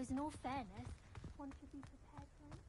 suppose in all fairness, one should be prepared for it.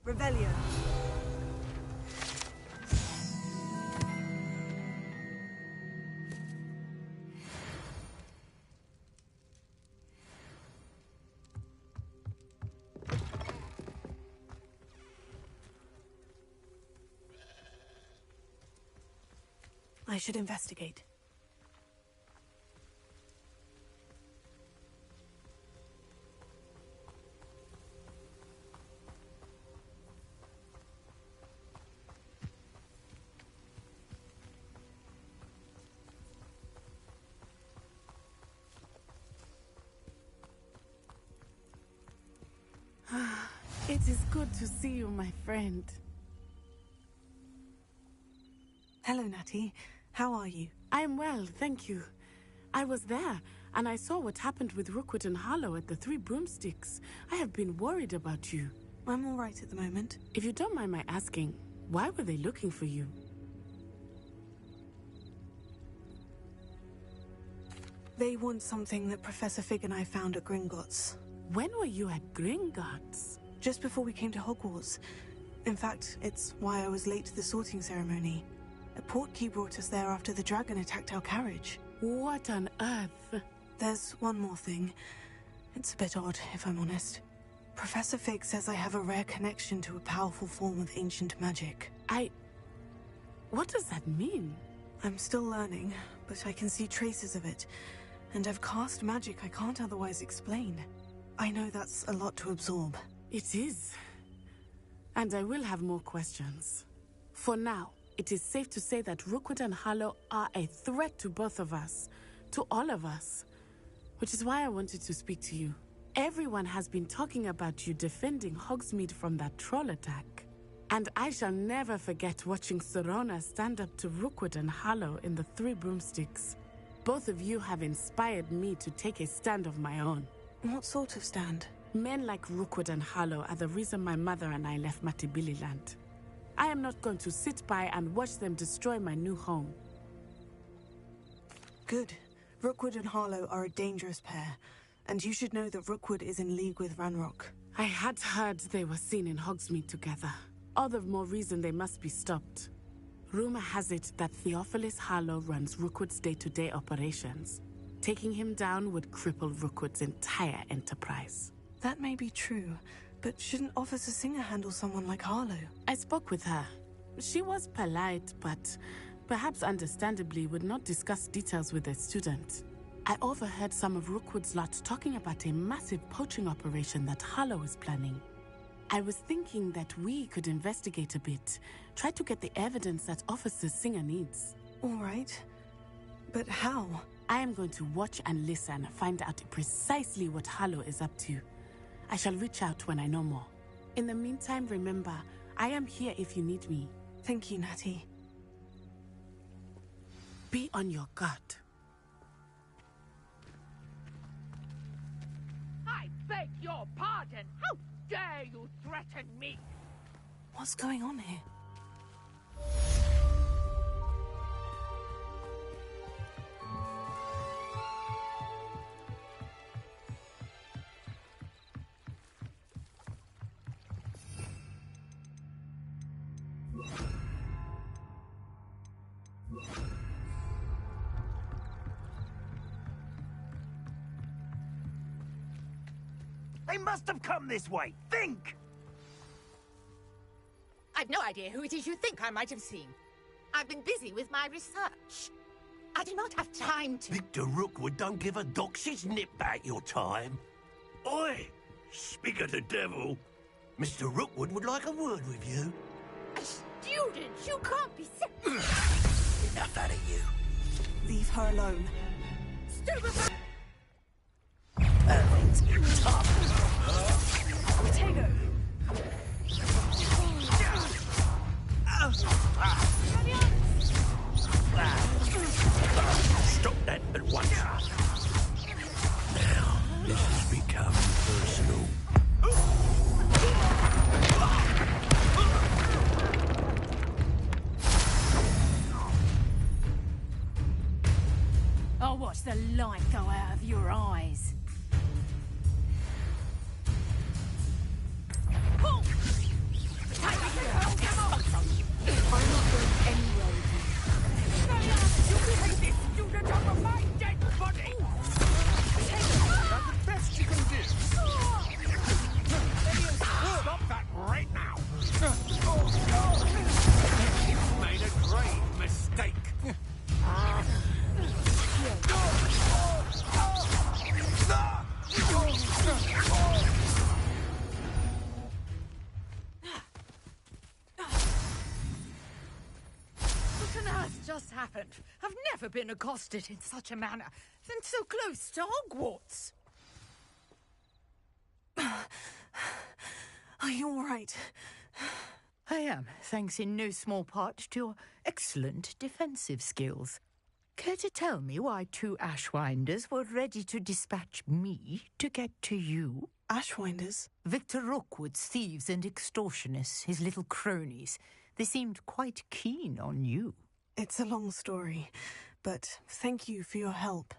Revelio. I should investigate. It is good to see you, my friend. Hello, Natty. How are you? I'm well, thank you. I was there, and I saw what happened with Rookwood and Harlow at the Three Broomsticks. I have been worried about you. I'm all right at the moment. If you don't mind my asking, why were they looking for you? They want something that Professor Fig and I found at Gringotts. When were you at Gringotts? Just before we came to Hogwarts. In fact, it's why I was late to the sorting ceremony. A portkey brought us there after the dragon attacked our carriage. What on earth? There's one more thing. It's a bit odd, if I'm honest. Professor Fig says I have a rare connection to a powerful form of ancient magic. What does that mean? I'm still learning, but I can see traces of it. And I've cast magic I can't otherwise explain. I know that's a lot to absorb. It is. And I will have more questions. For now, it is safe to say that Rookwood and Harlow are a threat to both of us. To all of us. Which is why I wanted to speak to you. Everyone has been talking about you defending Hogsmeade from that troll attack. And I shall never forget watching Serona stand up to Rookwood and Harlow in the Three Broomsticks. Both of you have inspired me to take a stand of my own. What sort of stand? Men like Rookwood and Harlow are the reason my mother and I left Matibililand. I am not going to sit by and watch them destroy my new home. Good. Rookwood and Harlow are a dangerous pair, and you should know that Rookwood is in league with Ranrock. I had heard they were seen in Hogsmeade together. All the more reason they must be stopped. Rumor has it that Theophilus Harlow runs Rookwood's day-to-day operations. Taking him down would cripple Rookwood's entire enterprise. That may be true, but shouldn't Officer Singer handle someone like Harlow? I spoke with her. She was polite, but perhaps understandably would not discuss details with a student. I overheard some of Rookwood's lot talking about a massive poaching operation that Harlow is planning. I was thinking that we could investigate a bit, try to get the evidence that Officer Singer needs. All right. But how? I am going to watch and listen, find out precisely what Harlow is up to. I shall reach out when I know more. In the meantime, remember, I am here if you need me. Thank you, Natty. Be on your guard. I beg your pardon. How dare you threaten me? What's going on here? They must have come this way. Think! I've no idea who it is you think I might have seen. I've been busy with my research. I do not have time to... Victor Rookwood don't give a doxy's nip back your time. Oi! Speak of the devil. Mr. Rookwood would like a word with you. A student? You can't be serious. Enough out of you. Leave her alone. Stupid! Everything's tough. Potato! Stop that at once. Now, this has become personal. I'll watch the light go out of your eyes. Pull! I'm not going anywhere with you. You behave this student over my dead body! That's the best you can do. Stop that right now. You've made a grave mistake. What on earth just happened? I've never been accosted in such a manner, and so close to Hogwarts. Are you all right? I am, thanks in no small part to your excellent defensive skills. Care to tell me why two Ashwinders were ready to dispatch me to get to you? Ashwinders? Victor Rookwood's thieves and extortionists, his little cronies. They seemed quite keen on you. It's a long story, but thank you for your help.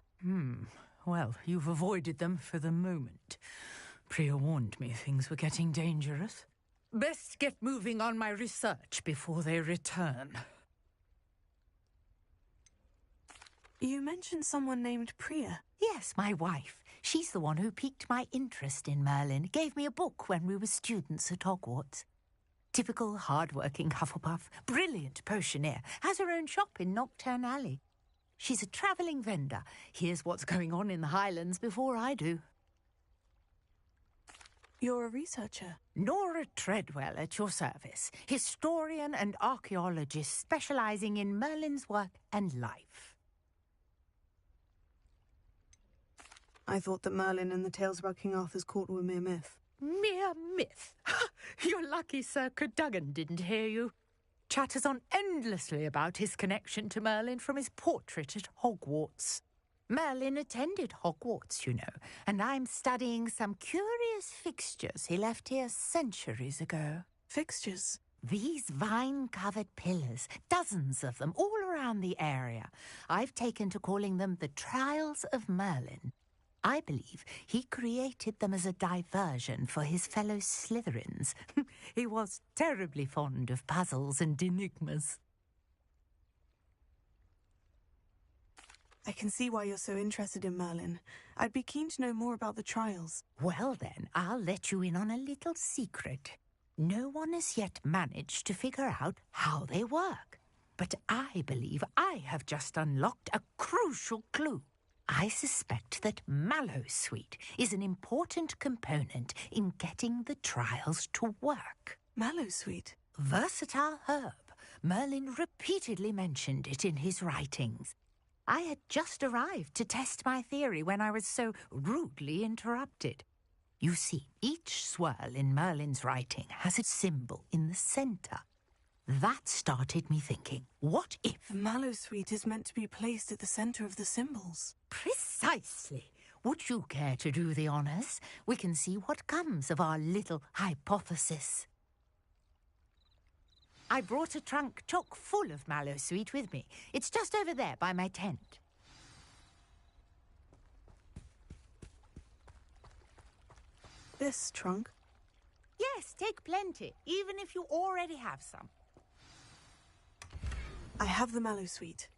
Well, you've avoided them for the moment. Priya warned me things were getting dangerous. Best get moving on my research before they return. You mentioned someone named Priya. Yes, my wife. She's the one who piqued my interest in Merlin. Gave me a book when we were students at Hogwarts. Typical hard-working Hufflepuff, brilliant potioneer, has her own shop in Knockturn Alley. She's a travelling vendor. Hears what's going on in the Highlands before I do. You're a researcher. Nora Treadwell at your service. Historian and archaeologist specialising in Merlin's work and life. I thought that Merlin and the tales about King Arthur's court were mere myth. Mere myth? You're lucky Sir Cadogan didn't hear you. Chatters on endlessly about his connection to Merlin from his portrait at Hogwarts. Merlin attended Hogwarts, you know, and I'm studying some curious fixtures he left here centuries ago. Fixtures? These vine-covered pillars, dozens of them, all around the area. I've taken to calling them the Trials of Merlin. I believe he created them as a diversion for his fellow Slytherins. He was terribly fond of puzzles and enigmas. I can see why you're so interested in Merlin. I'd be keen to know more about the trials. Well then, I'll let you in on a little secret. No one has yet managed to figure out how they work. But I believe I have just unlocked a crucial clue. I suspect that Mallowsweet is an important component in getting the trials to work. Mallowsweet? Versatile herb. Merlin repeatedly mentioned it in his writings. I had just arrived to test my theory when I was so rudely interrupted. You see, each swirl in Merlin's writing has a symbol in the centre. That started me thinking, what if... The Mallowsweet is meant to be placed at the centre of the symbols. Precisely. Would you care to do the honours? We can see what comes of our little hypothesis. I brought a trunk chock full of Mallowsweet with me. It's just over there by my tent. This trunk? Yes, take plenty, even if you already have some. I have the Mallowsweet.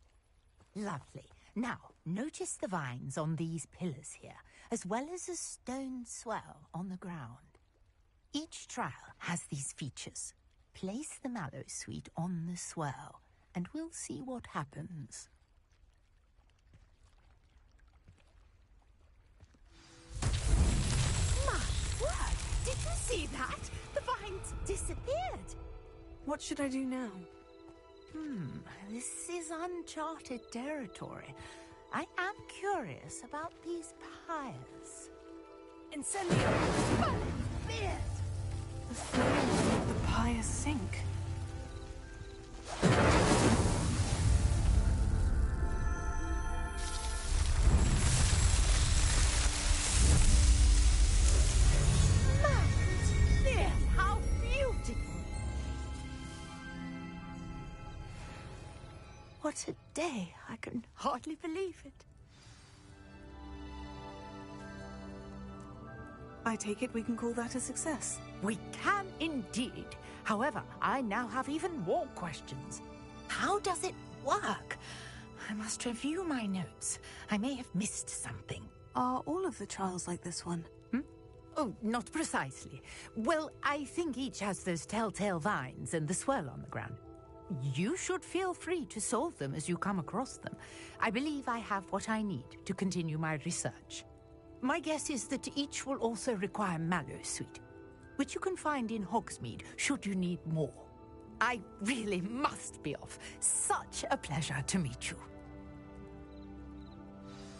Lovely. Now, notice the vines on these pillars here, as well as a stone swell on the ground. Each trial has these features. Place the Mallowsweet on the swell, and we'll see what happens. My word! Did you see that? The vines disappeared. What should I do now? This is uncharted territory. I am curious about these pyres. Incendio! The flames make the pyre sink. How beautiful! What a day! I can hardly believe it. I take it we can call that a success. We can indeed. However, I now have even more questions. How does it work? I must review my notes. I may have missed something. Are all of the trials like this one? Oh, not precisely. Well, I think each has those telltale vines and the swirl on the ground. You should feel free to solve them as you come across them. I believe I have what I need to continue my research. My guess is that each will also require Mallowsweet, which you can find in Hogsmeade should you need more. I really must be off. Such a pleasure to meet you.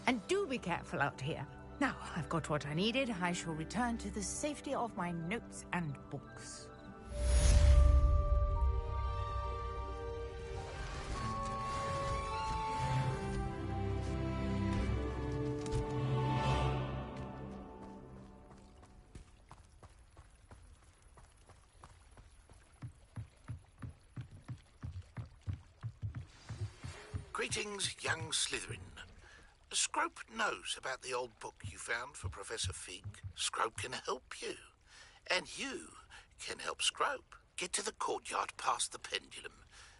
And do be careful out here. Now, I've got what I needed. I shall return to the safety of my notes and books. Greetings, young Slytherin. Scrope knows about the old book you found for Professor Fig. Scrope can help you. And you can help Scrope. Get to the courtyard past the pendulum.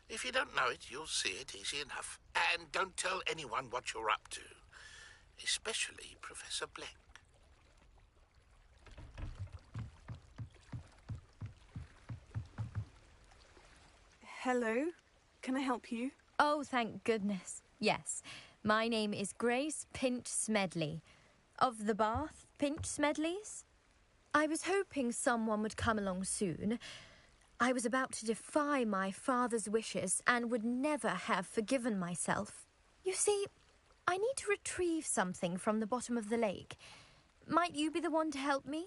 If you don't know it, you'll see it easy enough. And don't tell anyone what you're up to. Especially Professor Blank. Hello? Can I help you? Oh, thank goodness. Yes. My name is Grace Pinch Smedley. Of the Bath Pinch Smedleys? I was hoping someone would come along soon. I was about to defy my father's wishes and would never have forgiven myself. You see, I need to retrieve something from the bottom of the lake. Might you be the one to help me?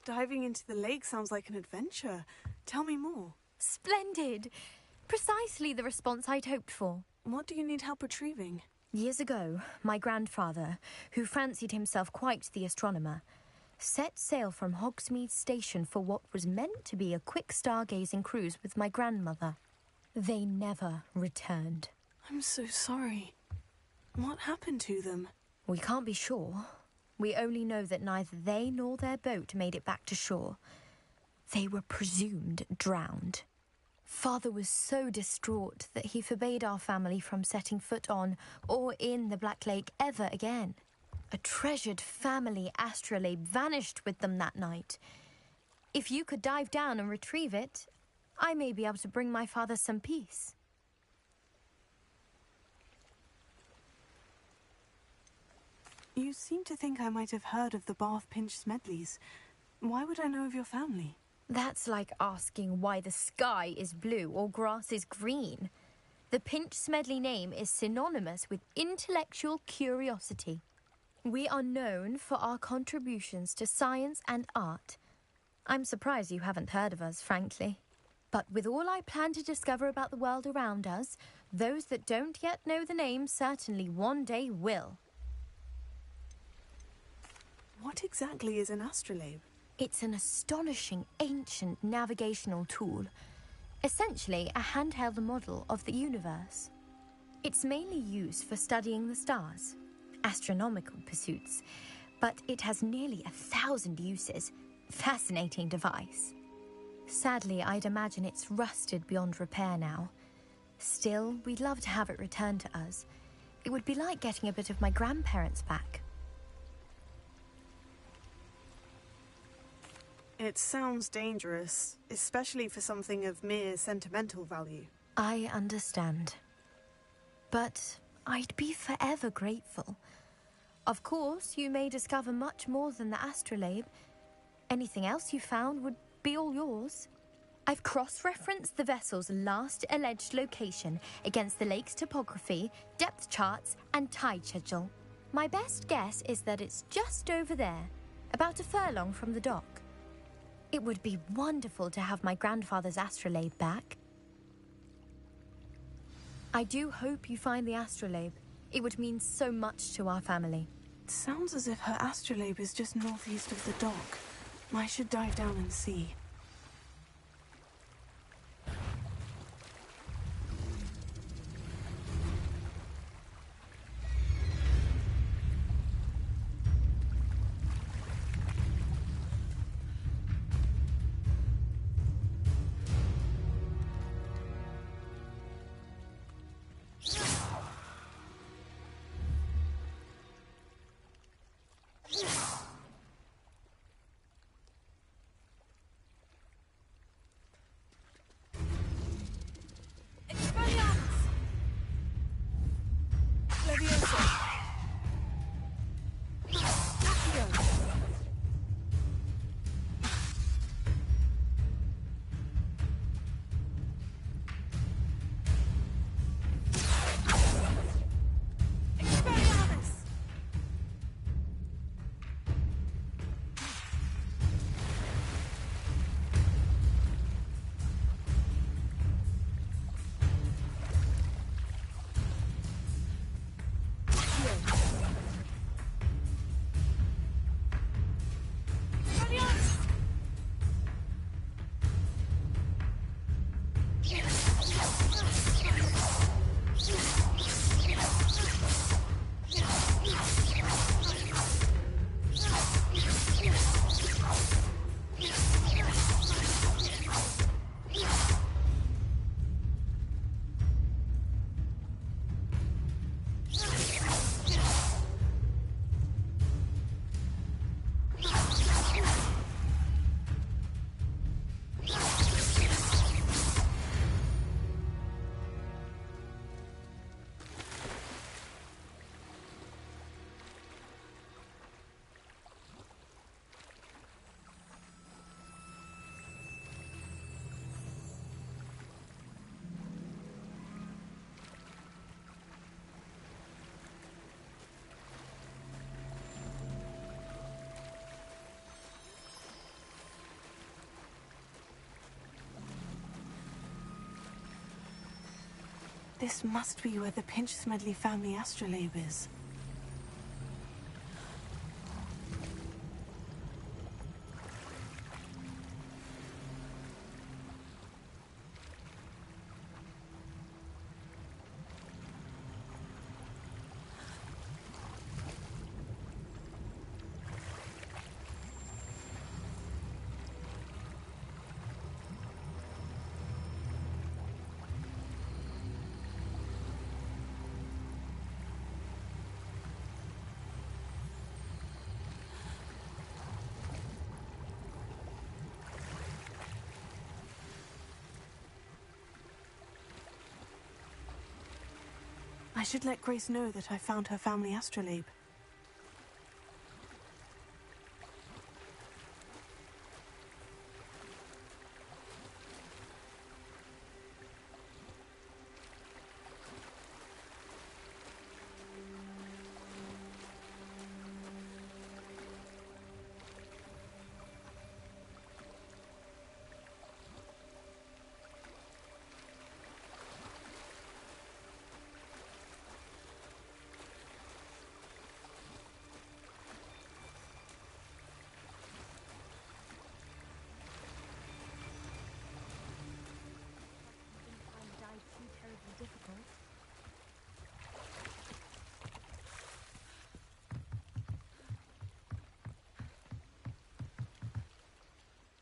Diving into the lake sounds like an adventure. Tell me more. Splendid! Precisely the response I'd hoped for. What do you need help retrieving? Years ago, my grandfather, who fancied himself quite the astronomer, set sail from Hogsmeade Station for what was meant to be a quick stargazing cruise with my grandmother. They never returned. I'm so sorry. What happened to them? We can't be sure. We only know that neither they nor their boat made it back to shore. They were presumed drowned. Father was so distraught that he forbade our family from setting foot on or in the Black Lake ever again. A treasured family astrolabe vanished with them that night. If you could dive down and retrieve it, I may be able to bring my father some peace. You seem to think I might have heard of the Bath Pinch Smedleys. Why would I know of your family? That's like asking why the sky is blue or grass is green. The Pinch Smedley name is synonymous with intellectual curiosity. We are known for our contributions to science and art. I'm surprised you haven't heard of us, frankly. But with all I plan to discover about the world around us, those that don't yet know the name certainly one day will. What exactly is an astrolabe? It's an astonishing ancient navigational tool, essentially a handheld model of the universe. It's mainly used for studying the stars, astronomical pursuits, but it has nearly 1,000 uses. Fascinating device. Sadly, I'd imagine it's rusted beyond repair now. Still, we'd love to have it returned to us. It would be like getting a bit of my grandparents back. It sounds dangerous, especially for something of mere sentimental value. I understand. But I'd be forever grateful. Of course, you may discover much more than the astrolabe. Anything else you found would be all yours. I've cross-referenced the vessel's last alleged location against the lake's topography, depth charts, and tide schedule. My best guess is that it's just over there, about a furlong from the dock. It would be wonderful to have my grandfather's astrolabe back. I do hope you find the astrolabe. It would mean so much to our family. It sounds as if her astrolabe is just northeast of the dock. I should dive down and see. This must be where the Pinch-Smedley family astrolabe is. I should let Grace know that I found her family astrolabe.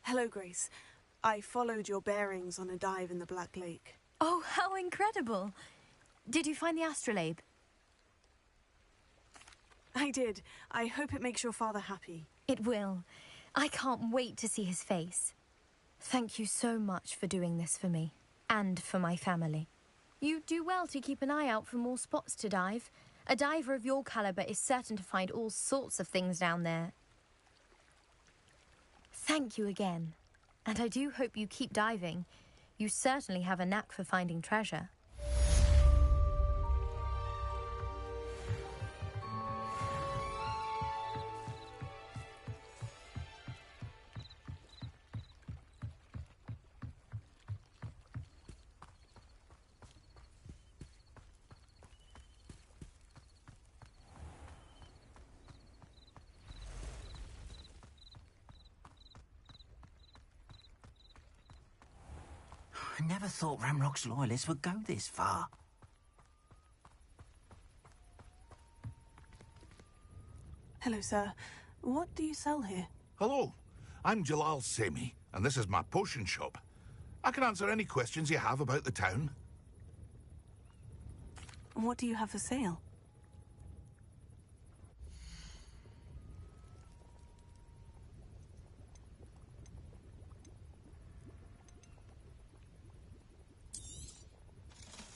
Hello, Grace. I followed your bearings on a dive in the Black Lake. Oh, how incredible! Did you find the astrolabe? I did. I hope it makes your father happy. It will. I can't wait to see his face. Thank you so much for doing this for me, and for my family. You do well to keep an eye out for more spots to dive. A diver of your caliber is certain to find all sorts of things down there. Thank you again. And I do hope you keep diving. You certainly have a knack for finding treasure. I never thought Ramrock's loyalists would go this far. Hello, sir. What do you sell here? Hello, I'm Jalal Semi, and this is my potion shop. I can answer any questions you have about the town. What do you have for sale?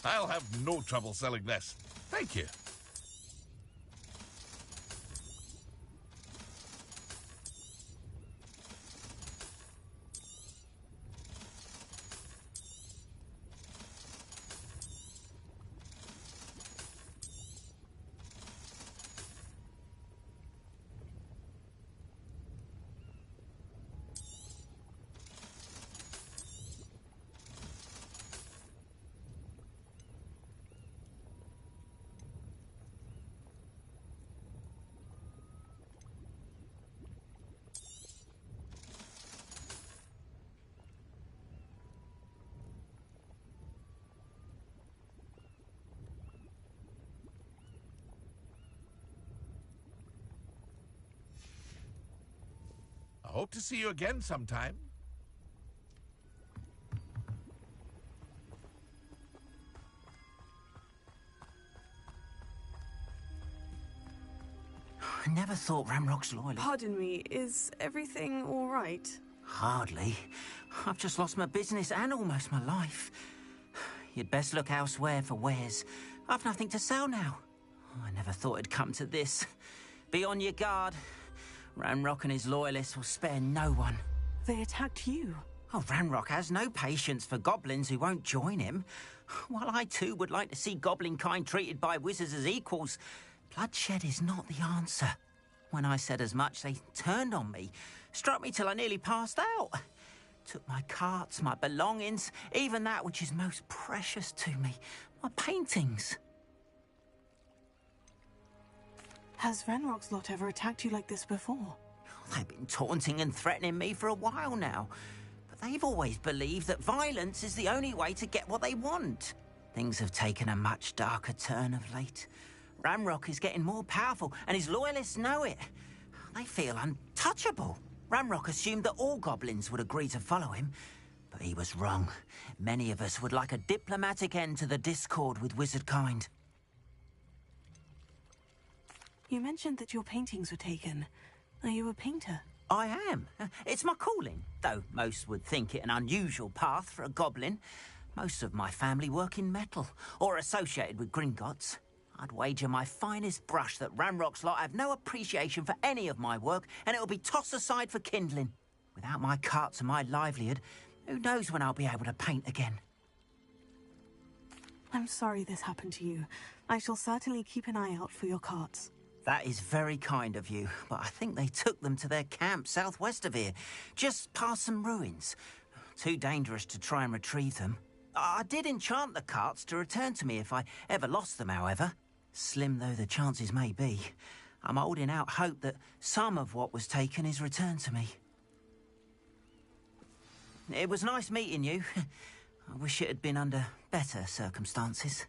I'll have no trouble selling this. Thank you. I hope to see you again sometime. I never thought Ramrock's loyalists... Pardon me, is everything all right? Hardly. I've just lost my business and almost my life. You'd best look elsewhere for wares. I've nothing to sell now. I never thought it'd come to this. Be on your guard. Ramrock and his loyalists will spare no one. They attacked you. Oh, Ramrock has no patience for goblins who won't join him. While I too would like to see goblin kind treated by wizards as equals, bloodshed is not the answer. When I said as much, they turned on me, struck me till I nearly passed out. Took my carts, my belongings, even that which is most precious to me, My paintings. Has Ranrock's lot ever attacked you like this before? They've been taunting and threatening me for a while now. But they've always believed that violence is the only way to get what they want. Things have taken a much darker turn of late. Ranrock is getting more powerful, and his loyalists know it. They feel untouchable. Ranrock assumed that all goblins would agree to follow him, but he was wrong. Many of us would like a diplomatic end to the discord with wizardkind. You mentioned that your paintings were taken. Are you a painter? I am. It's my calling, though most would think it an unusual path for a goblin. Most of my family work in metal, or associated with Gringotts. I'd wager my finest brush that Ranrock's lot have no appreciation for any of my work, and it'll be tossed aside for kindling. Without my carts and my livelihood, who knows when I'll be able to paint again? I'm sorry this happened to you. I shall certainly keep an eye out for your carts. That is very kind of you, but I think they took them to their camp southwest of here, just past some ruins. Too dangerous to try and retrieve them. I did enchant the carts to return to me if I ever lost them, however. Slim though the chances may be, I'm holding out hope that some of what was taken is returned to me. It was nice meeting you. I wish it had been under better circumstances.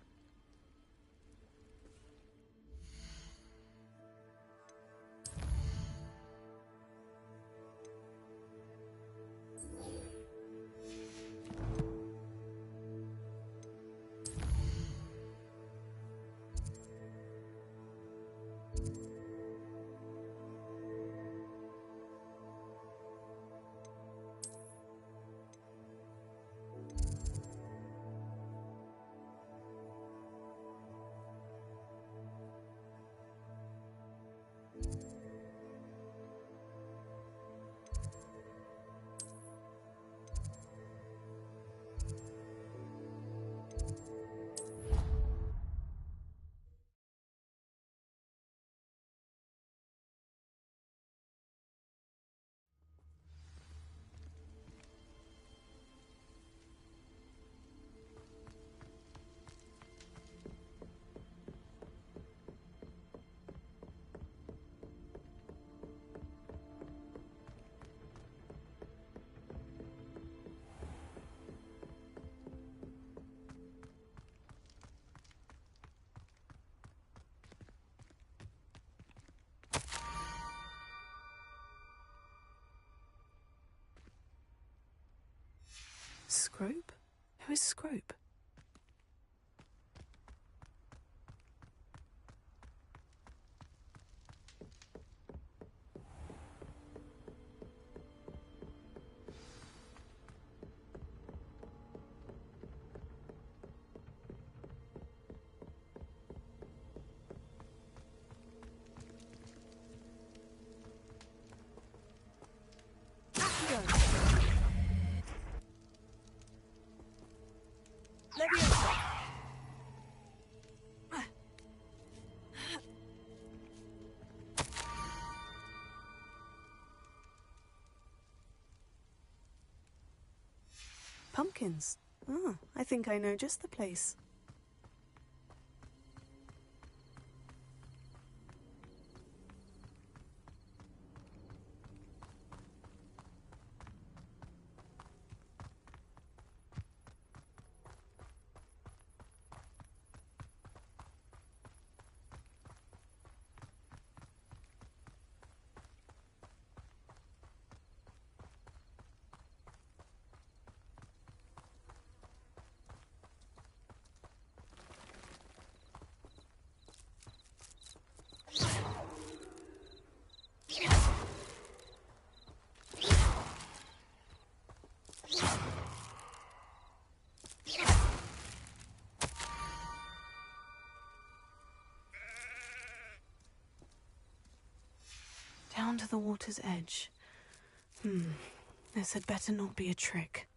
Scrope? Who is Scrope? Pumpkins. Ah, I think I know just the place. Down to the water's edge. This had better not be a trick.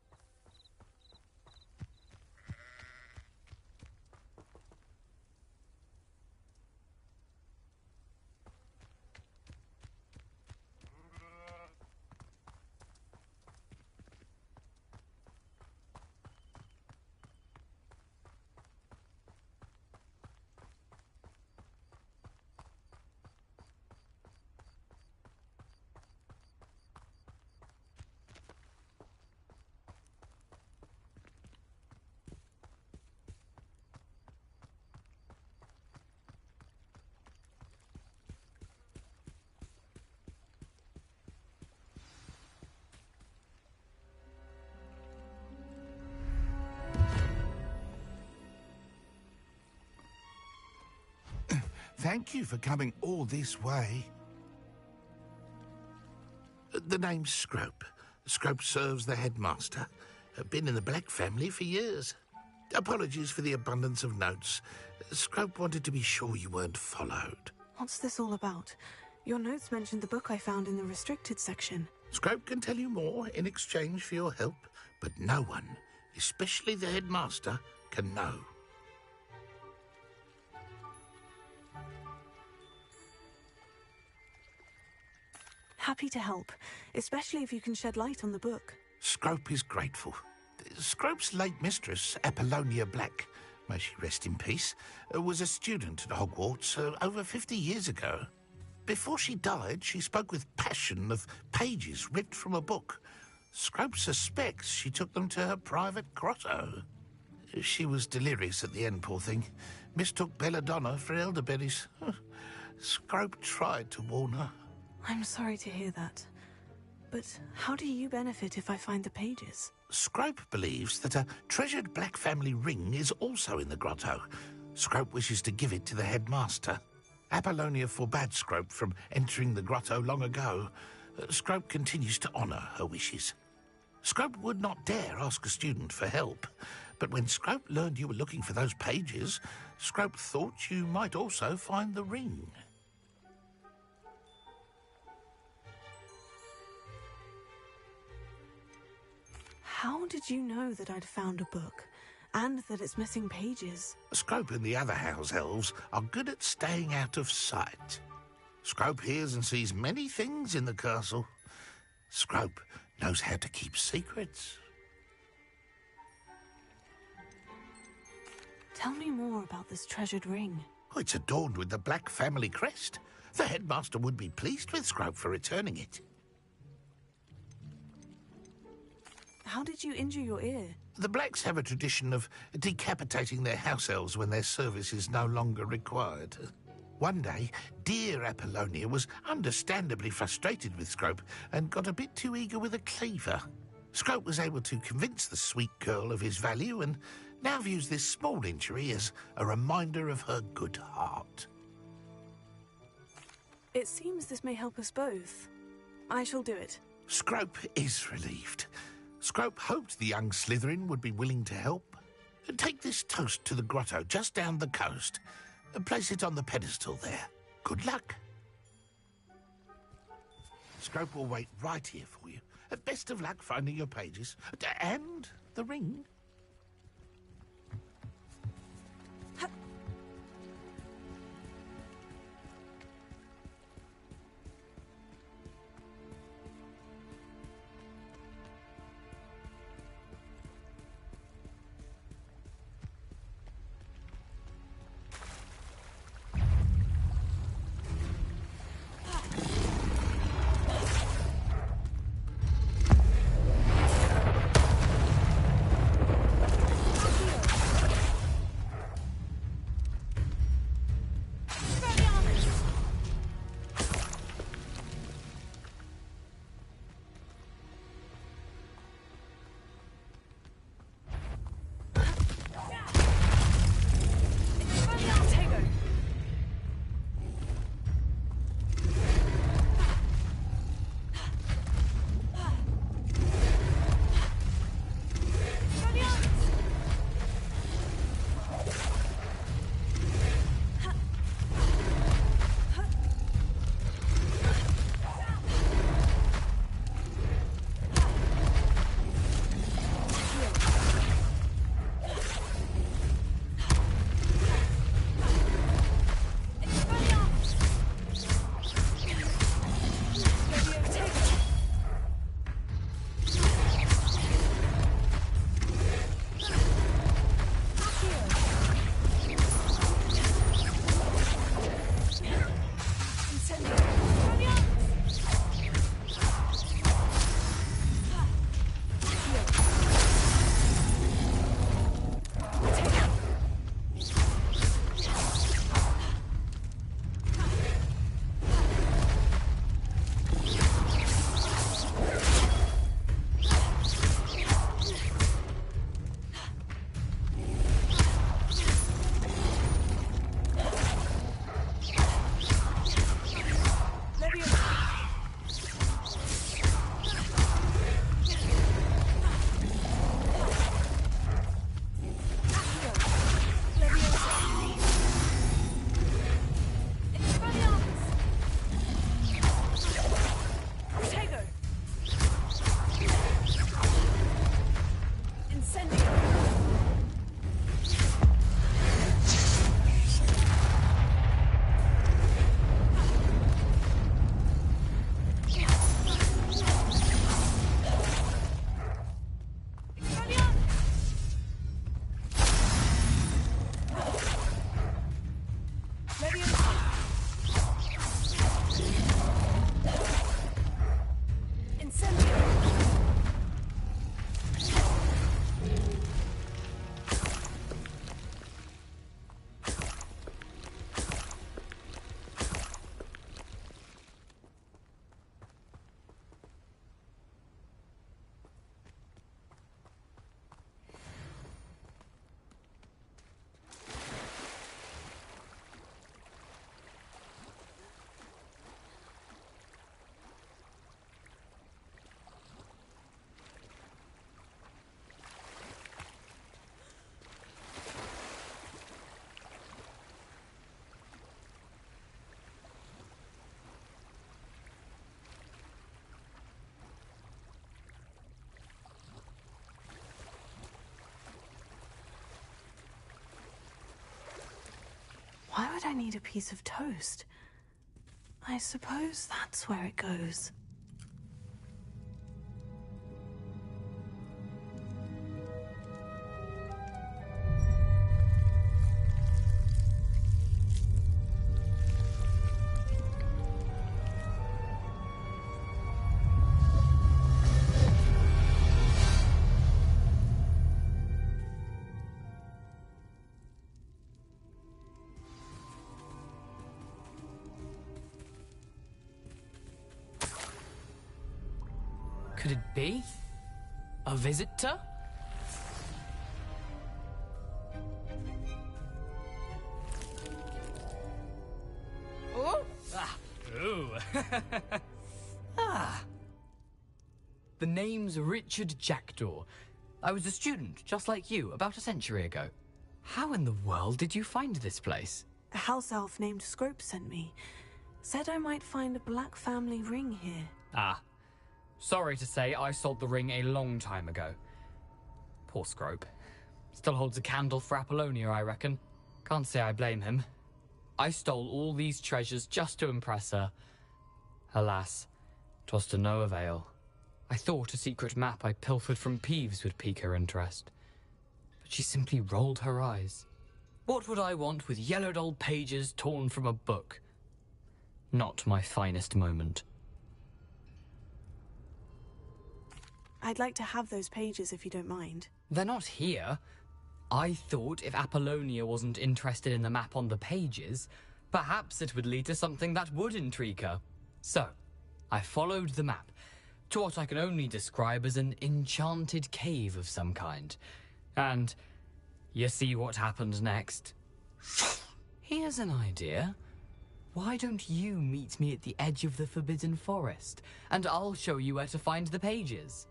Thank you for coming all this way. The name's Scrope. Scrope serves the headmaster. Been in the Black family for years. Apologies for the abundance of notes. Scrope wanted to be sure you weren't followed. What's this all about? Your notes mentioned the book I found in the restricted section. Scrope can tell you more in exchange for your help, but no one, especially the headmaster, can know. Happy to help, especially if you can shed light on the book. Scrope is grateful. Scrope's late mistress, Apollonia Black, may she rest in peace, was a student at Hogwarts over 50 years ago. Before she died, she spoke with passion of pages ripped from a book. Scrope suspects she took them to her private grotto. She was delirious at the end, poor thing. Mistook belladonna for elderberries. Scrope tried to warn her. I'm sorry to hear that. But how do you benefit if I find the pages? Scrope believes that a treasured Black family ring is also in the grotto. Scrope wishes to give it to the headmaster. Apollonia forbade Scrope from entering the grotto long ago. Scrope continues to honour her wishes. Scrope would not dare ask a student for help, but when Scrope learned you were looking for those pages, Scrope thought you might also find the ring. How did you know that I'd found a book, and that it's missing pages? Scrope and the other house elves are good at staying out of sight. Scrope hears and sees many things in the castle. Scrope knows how to keep secrets. Tell me more about this treasured ring. Oh, it's adorned with the Black family crest. The headmaster would be pleased with Scrope for returning it. How did you injure your ear? The Blacks have a tradition of decapitating their house elves when their service is no longer required. One day, dear Apollonia was understandably frustrated with Scrope and got a bit too eager with a cleaver. Scrope was able to convince the sweet girl of his value and now views this small injury as a reminder of her good heart. It seems this may help us both. I shall do it. Scrope is relieved. Scrope hoped the young Slytherin would be willing to help. Take this toast to the grotto just down the coast and place it on the pedestal there. Good luck. Scrope will wait right here for you. Best of luck finding your pages. And the ring. Why would I need a piece of toast? I suppose that's where it goes. Could it be? A visitor? Oh! Ah! Ooh! Ah! The name's Richard Jackdaw. I was a student, just like you, about a century ago. How in the world did you find this place? A house elf named Scrope sent me. Said I might find a black family ring here. Ah. Sorry to say, I sold the ring a long time ago. Poor Scrope. Still holds a candle for Apollonia, I reckon. Can't say I blame him. I stole all these treasures just to impress her. Alas, 'twas to no avail. I thought a secret map I pilfered from Peeves would pique her interest. But she simply rolled her eyes. What would I want with yellowed old pages torn from a book? Not my finest moment. I'd like to have those pages if you don't mind. They're not here. I thought if Apollonia wasn't interested in the map on the pages, perhaps it would lead to something that would intrigue her. So, I followed the map to what I can only describe as an enchanted cave of some kind. And you see what happened next? Here's an idea. Why don't you meet me at the edge of the Forbidden Forest, and I'll show you where to find the pages.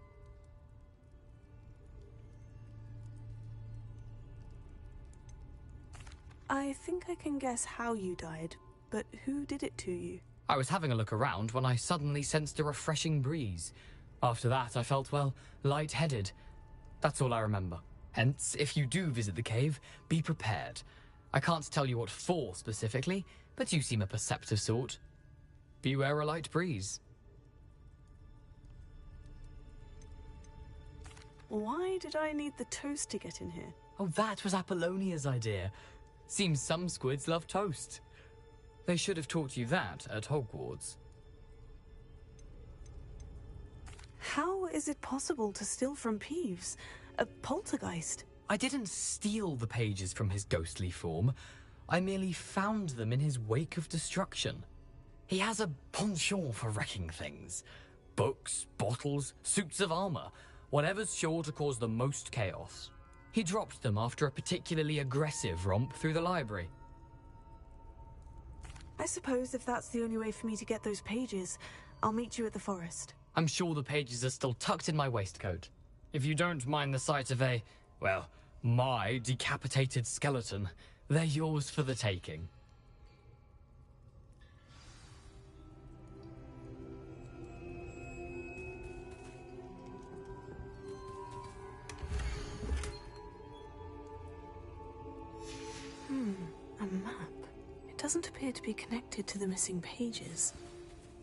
I think I can guess how you died, but who did it to you? I was having a look around when I suddenly sensed a refreshing breeze. After that, I felt, well, lightheaded. That's all I remember. Hence, if you do visit the cave, be prepared. I can't tell you what for specifically, but you seem a perceptive sort. Beware a light breeze. Why did I need the toast to get in here? Oh, that was Apollonia's idea. Seems some squids love toast. They should have taught you that at Hogwarts. How is it possible to steal from Peeves? A poltergeist? I didn't steal the pages from his ghostly form. I merely found them in his wake of destruction. He has a penchant for wrecking things. Books, bottles, suits of armor, whatever's sure to cause the most chaos. He dropped them after a particularly aggressive romp through the library. I suppose if that's the only way for me to get those pages, I'll meet you at the forest. I'm sure the pages are still tucked in my waistcoat. If you don't mind the sight of a, well, my decapitated skeleton, they're yours for the taking. doesn't appear to be connected to the missing pages.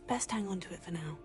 Best hang on to it for now.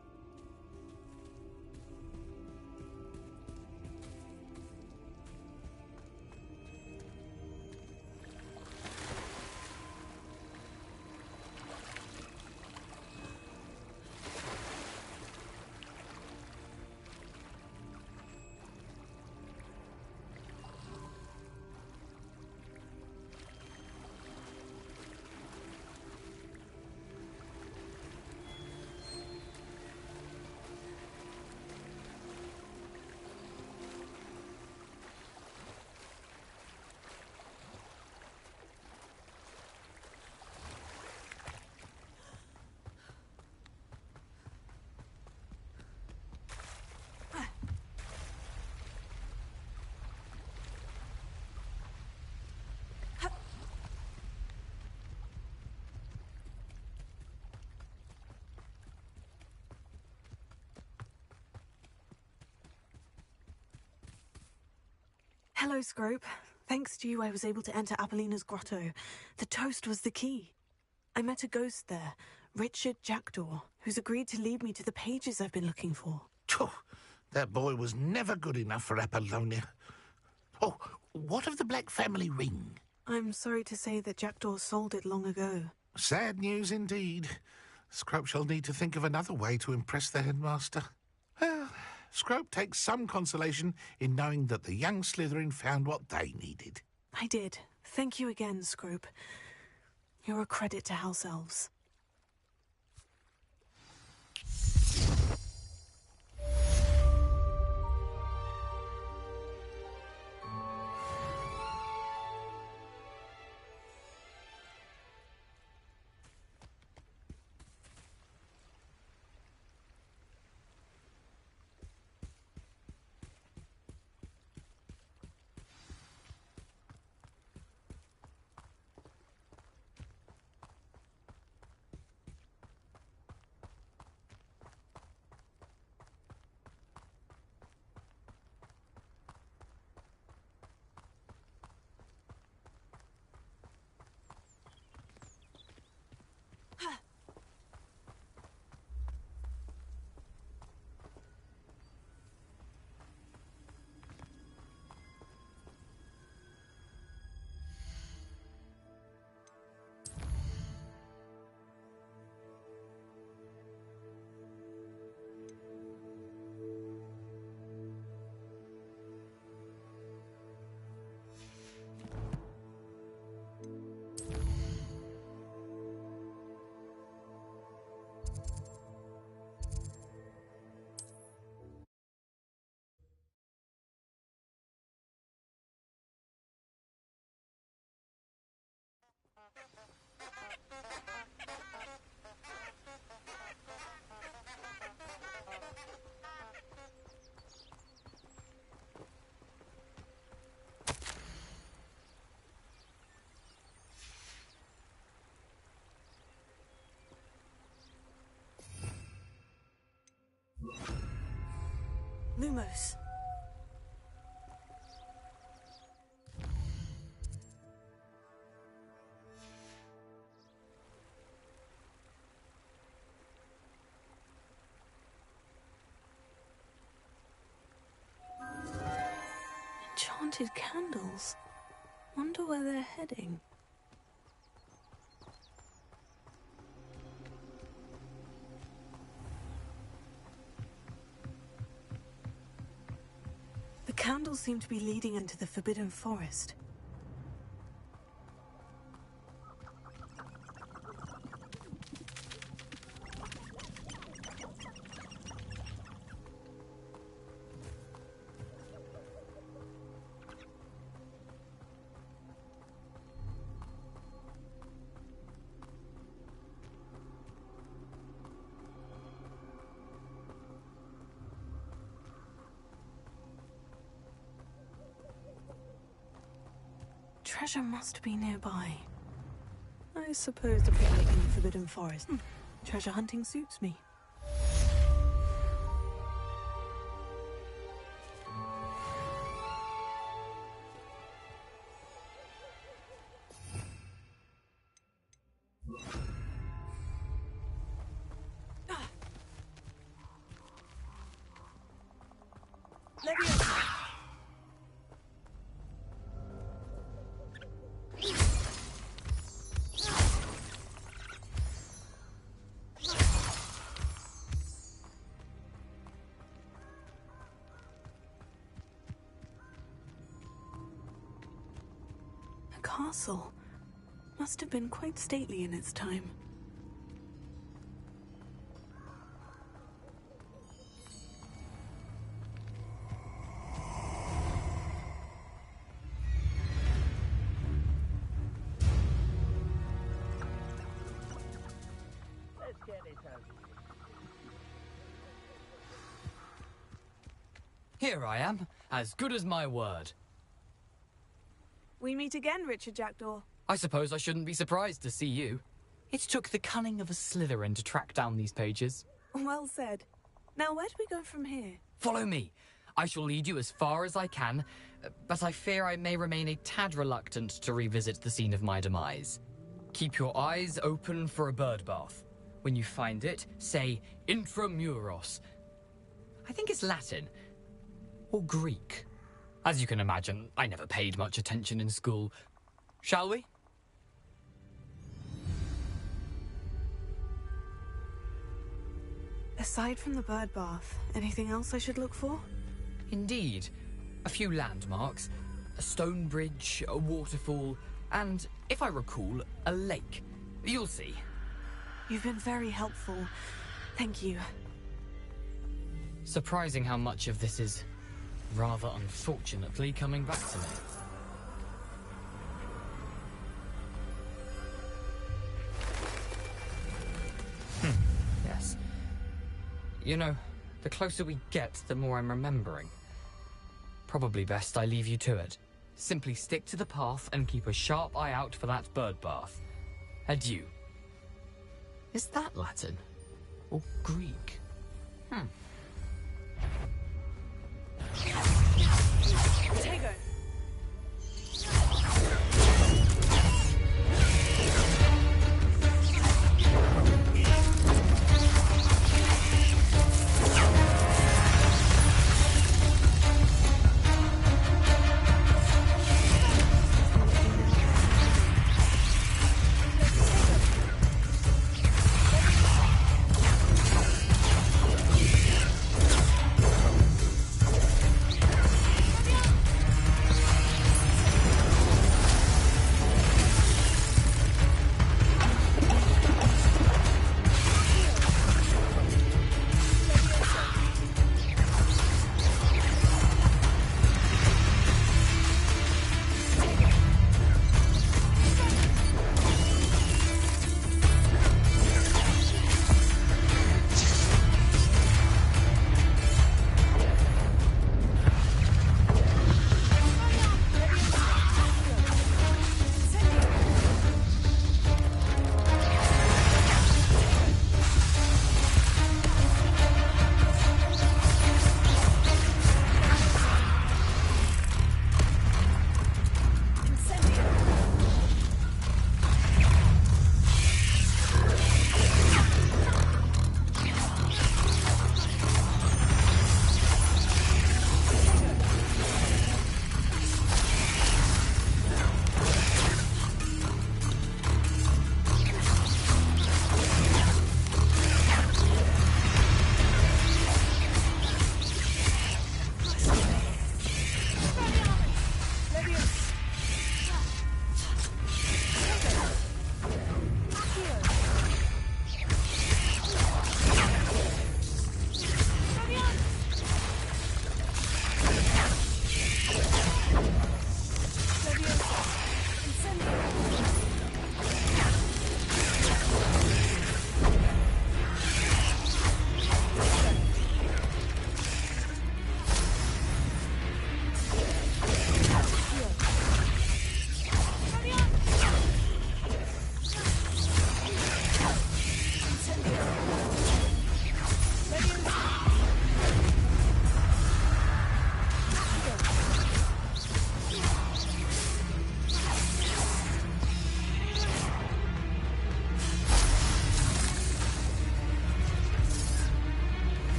Hello, Scrope. Thanks to you, I was able to enter Apollina's grotto. The toast was the key. I met a ghost there, Richard Jackdaw, who's agreed to lead me to the pages I've been looking for. That boy was never good enough for Apollonia. Oh, what of the Black family ring? I'm sorry to say that Jackdaw sold it long ago. Sad news indeed. Scrope shall need to think of another way to impress the headmaster. Well, Scrope takes some consolation in knowing that the young Slytherin found what they needed. I did. Thank you again, Scrope. You're a credit to House Elves. Lumos. Enchanted candles. Wonder where they're heading. The candles seem to be leading into the Forbidden Forest. Treasure must be nearby. I suppose the picnic in the Forbidden Forest. Treasure hunting suits me. Leviosa! A castle. Must have been quite stately in its time. Here I am, as good as my word. We meet again, Richard Jackdaw. I suppose I shouldn't be surprised to see you. It took the cunning of a Slytherin to track down these pages. Well said. Now, where do we go from here? Follow me. I shall lead you as far as I can, but I fear I may remain a tad reluctant to revisit the scene of my demise. Keep your eyes open for a bird bath. When you find it, say intramuros. I think it's Latin. Or Greek. As you can imagine, I never paid much attention in school. Shall we? Aside from the bird bath, anything else I should look for? Indeed. A few landmarks, a stone bridge, a waterfall, and, if I recall, a lake. You'll see. You've been very helpful. Thank you. Surprising how much of this is, rather unfortunately, coming back to me. Yes. You know, the closer we get, the more I'm remembering. Probably best I leave you to it. Simply stick to the path and keep a sharp eye out for that bird bath. Adieu. Is that Latin? Or Greek? Tego!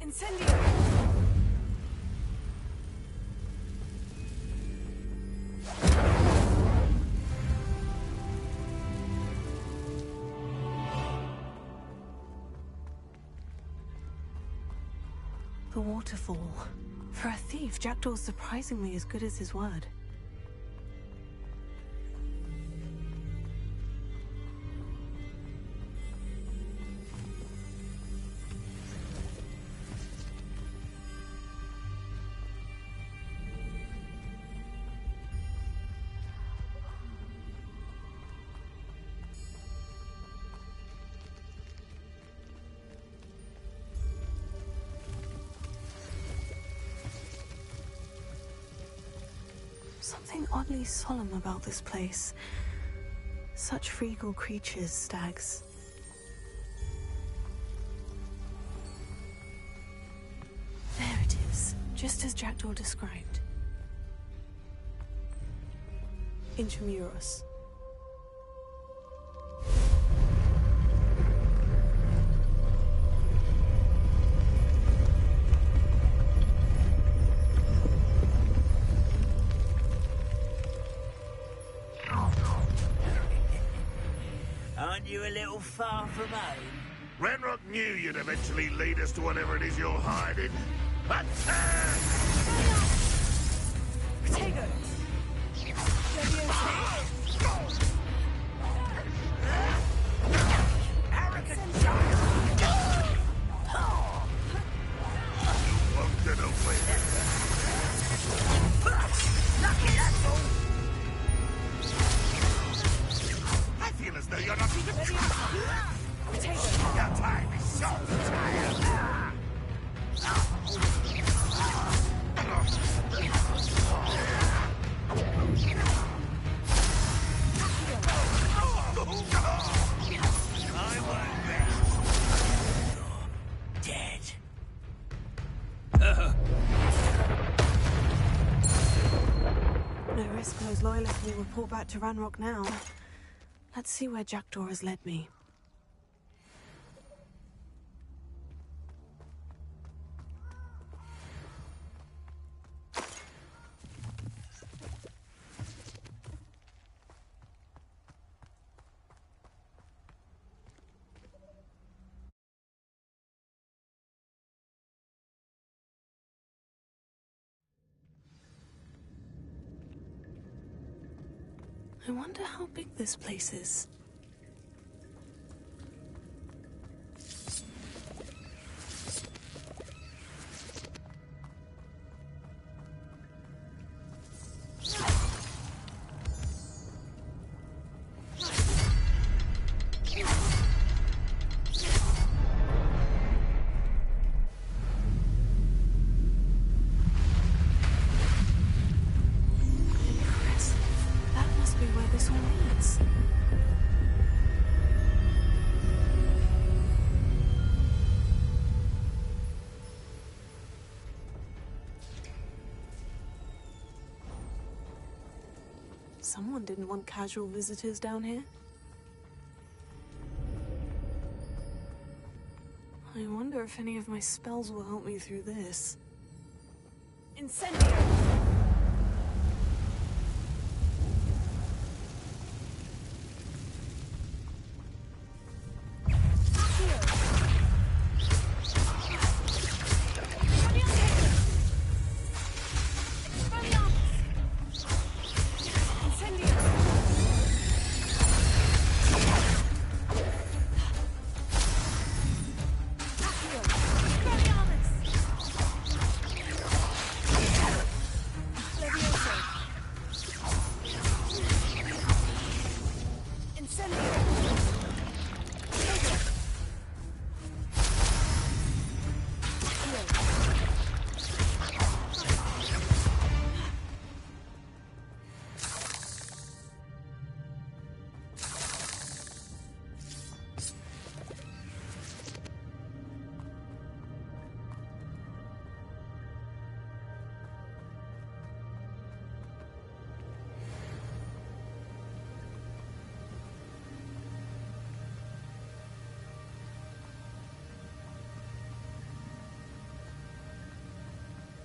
Incendio! The waterfall. For a thief, Jackdaw's surprisingly as good as his word. Something oddly solemn about this place. Such regal creatures, stags. There it is, just as Jackdaw described. Intramuros. Aren't you a little far from home? Ranrock knew you'd eventually lead us to whatever it is you're hiding. Attack! Potato! Arrogant child! You won't get away. Lucky, that's all! I feel as though you're not even trying. Your time is so tired. I won't rest. You're dead. No risk those loyalists will report back to Ranrock now. Let's see where Jackdaw has led me. I wonder how big this place is. Someone didn't want casual visitors down here. I wonder if any of my spells will help me through this. Incendio!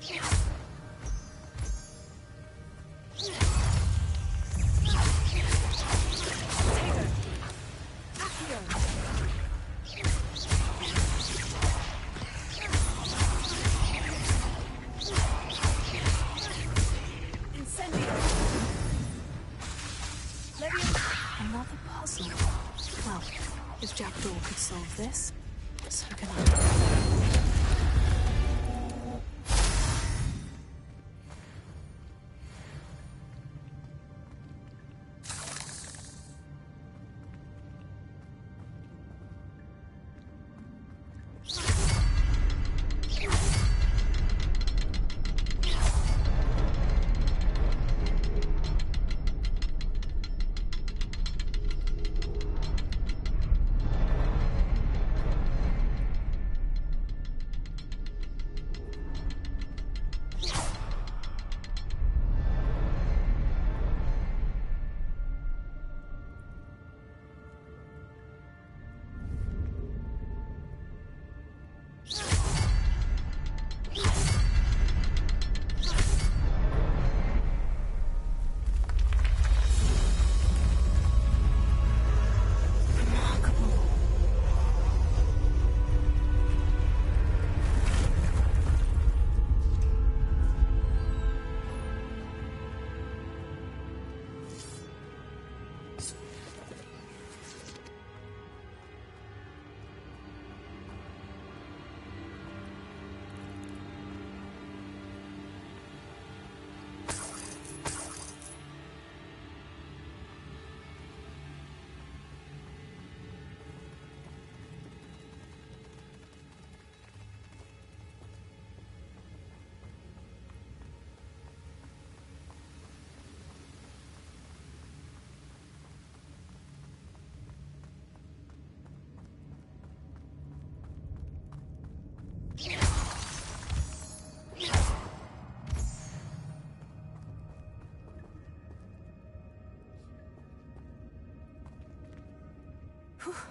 Another puzzle. Well, if Jackdaw could solve this, so can I.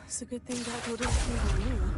It's a good thing Jackdaw didn't see my mirror.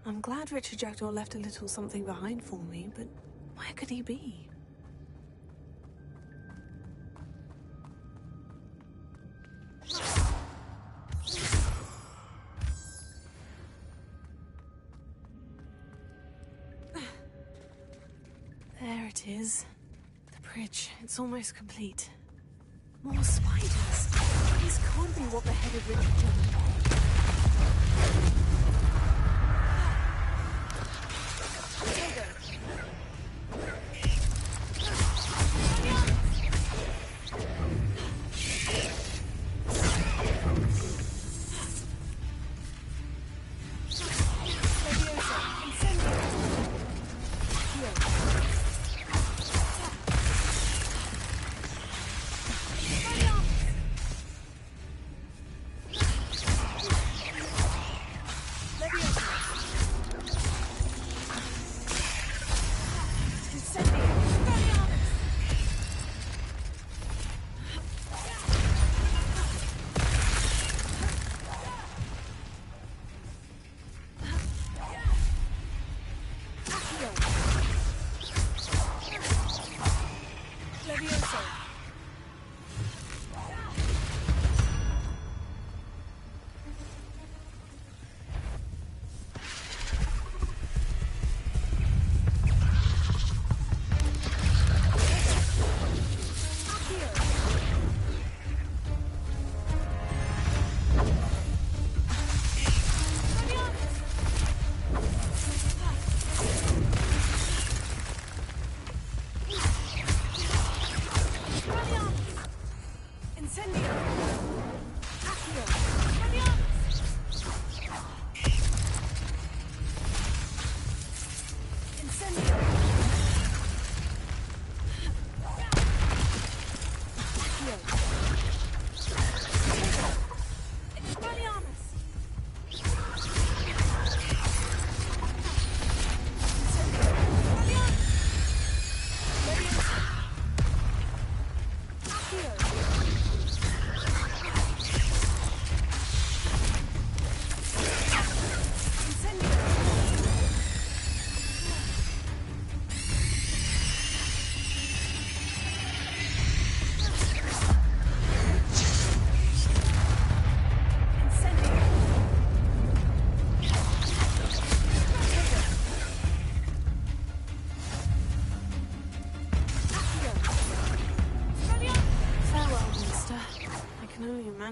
I'm glad Richard Jackdaw left a little something behind for me, but where could he be? There it is. The bridge. It's almost complete. More spiders. This can't be what the head of Richard did.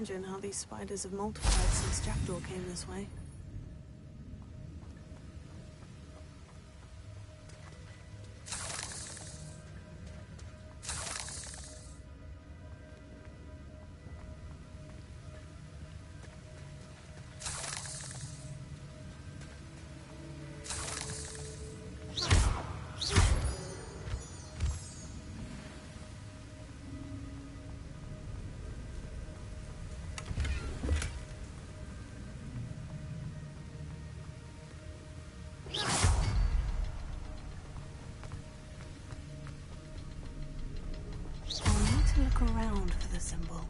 Imagine how these spiders have multiplied since Jackdaw came this way. Look around for the symbol.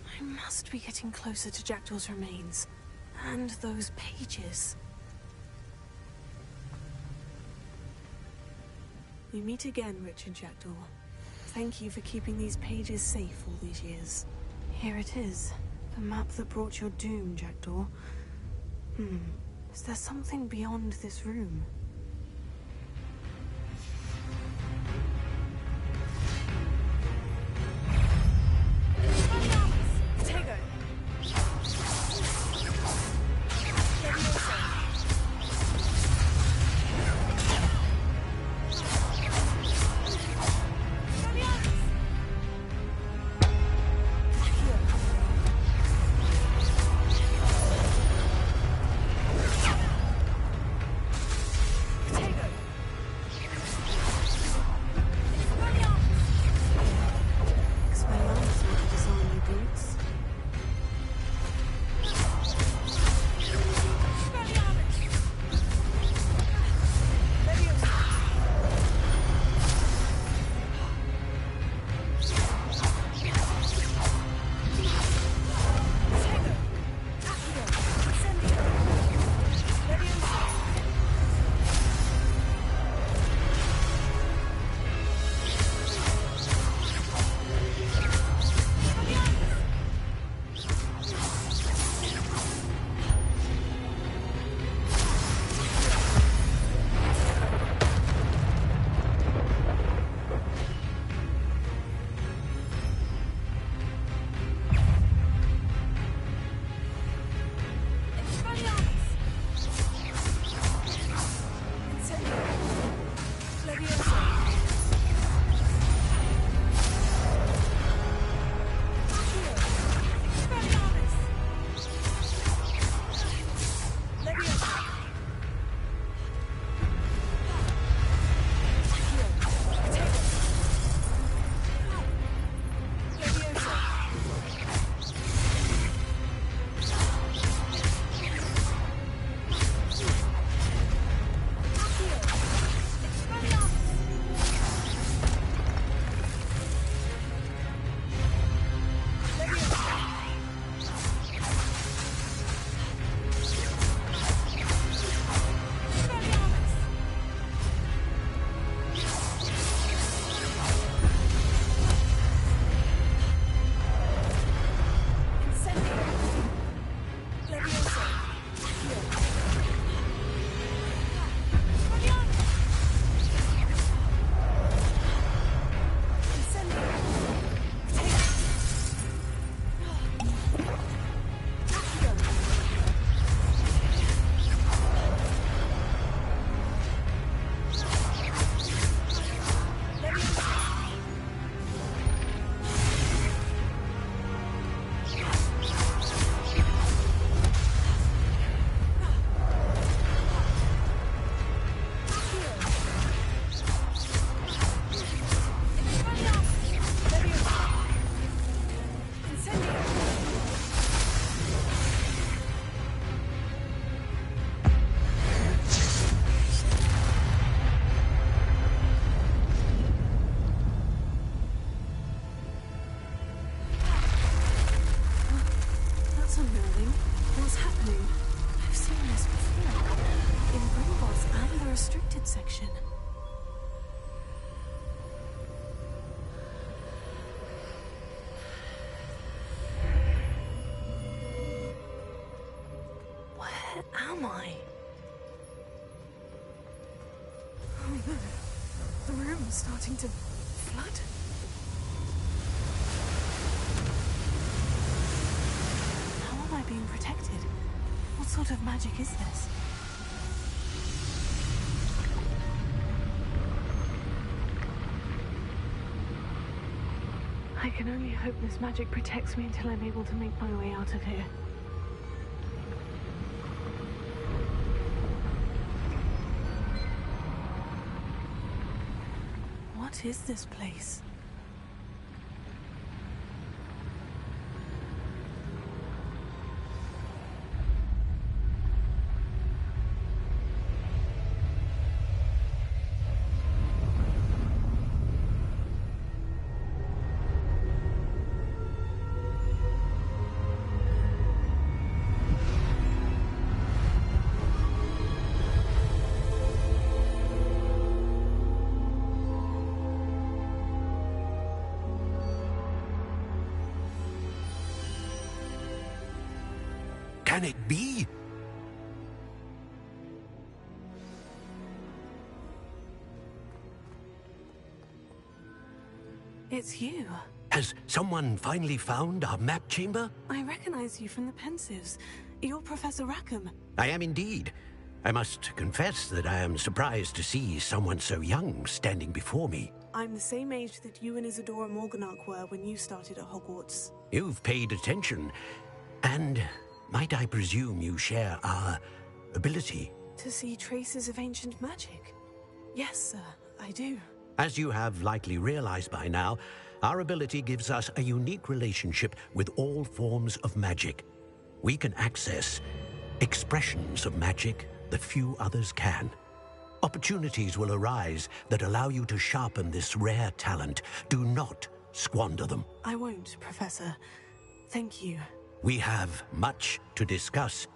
I must be getting closer to Jackdaw's remains. And those pages. We meet again, Richard Jackdaw. Thank you for keeping these pages safe all these years. Here it is. The map that brought your doom, Jackdaw. Is there something beyond this room? am I? Oh no. The room's starting to flood. How am I being protected? What sort of magic is this? I can only hope this magic protects me until I'm able to make my way out of here. What is this place? Can it be? It's you. Has someone finally found our map chamber? I recognize you from the Pensives. You're Professor Rackham. I am indeed. I must confess that I am surprised to see someone so young standing before me. I'm the same age that you and Isadora Morganach were when you started at Hogwarts. You've paid attention, and might I presume you share our ability? To see traces of ancient magic? Yes, sir, I do. As you have likely realized by now, our ability gives us a unique relationship with all forms of magic. We can access expressions of magic that few others can. Opportunities will arise that allow you to sharpen this rare talent. Do not squander them. I won't, Professor. Thank you. We have much to discuss.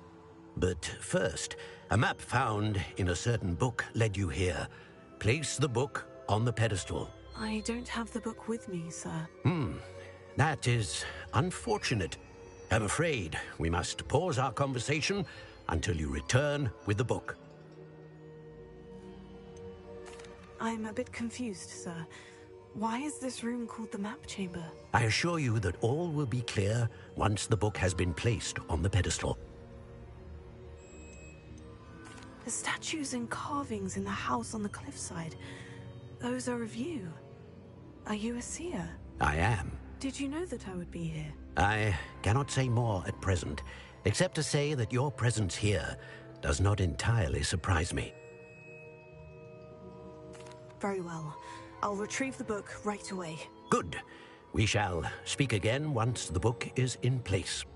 But first, a map found in a certain book led you here. Place the book on the pedestal. I don't have the book with me, sir. That is unfortunate. I'm afraid we must pause our conversation until you return with the book. I'm a bit confused, sir. Why is this room called the map chamber? I assure you that all will be clear once the book has been placed on the pedestal. The statues and carvings in the house on the cliffside, those are of you. Are you a seer? I am. Did you know that I would be here? I cannot say more at present, except to say that your presence here does not entirely surprise me. Very well. I'll retrieve the book right away. Good. We shall speak again once the book is in place.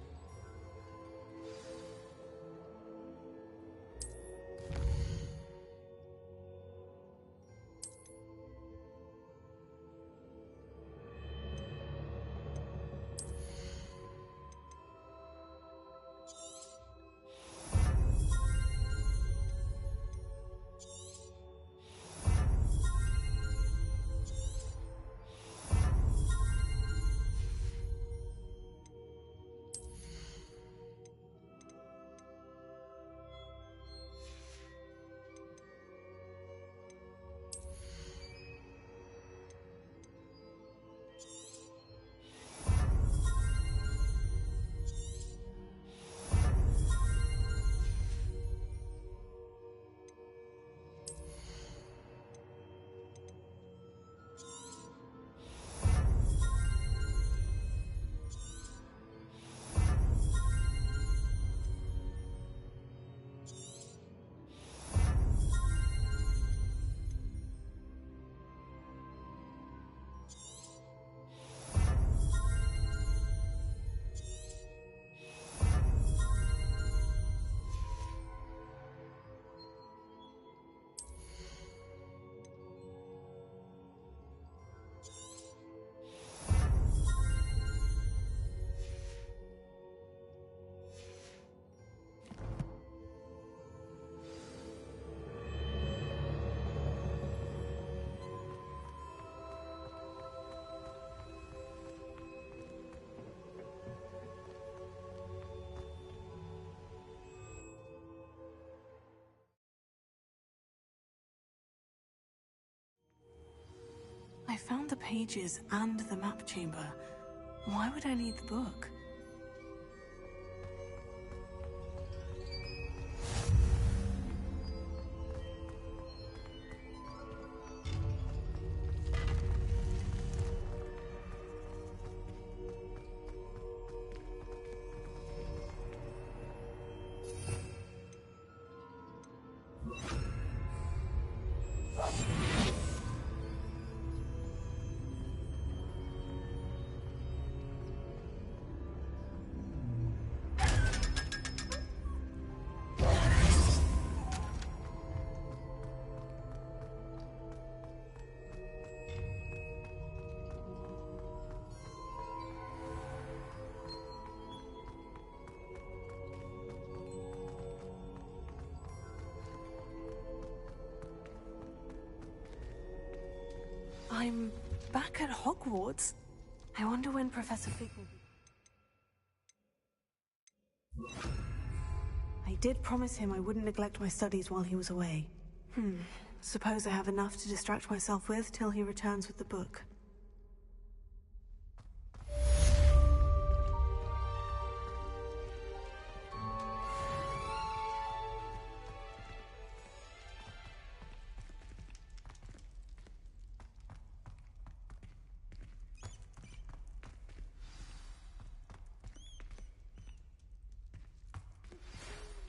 I found the pages and the map chamber. Why would I need the book? I'm back at Hogwarts. I wonder when Professor Fig will be. I did promise him I wouldn't neglect my studies while he was away. Suppose I have enough to distract myself with till he returns with the book.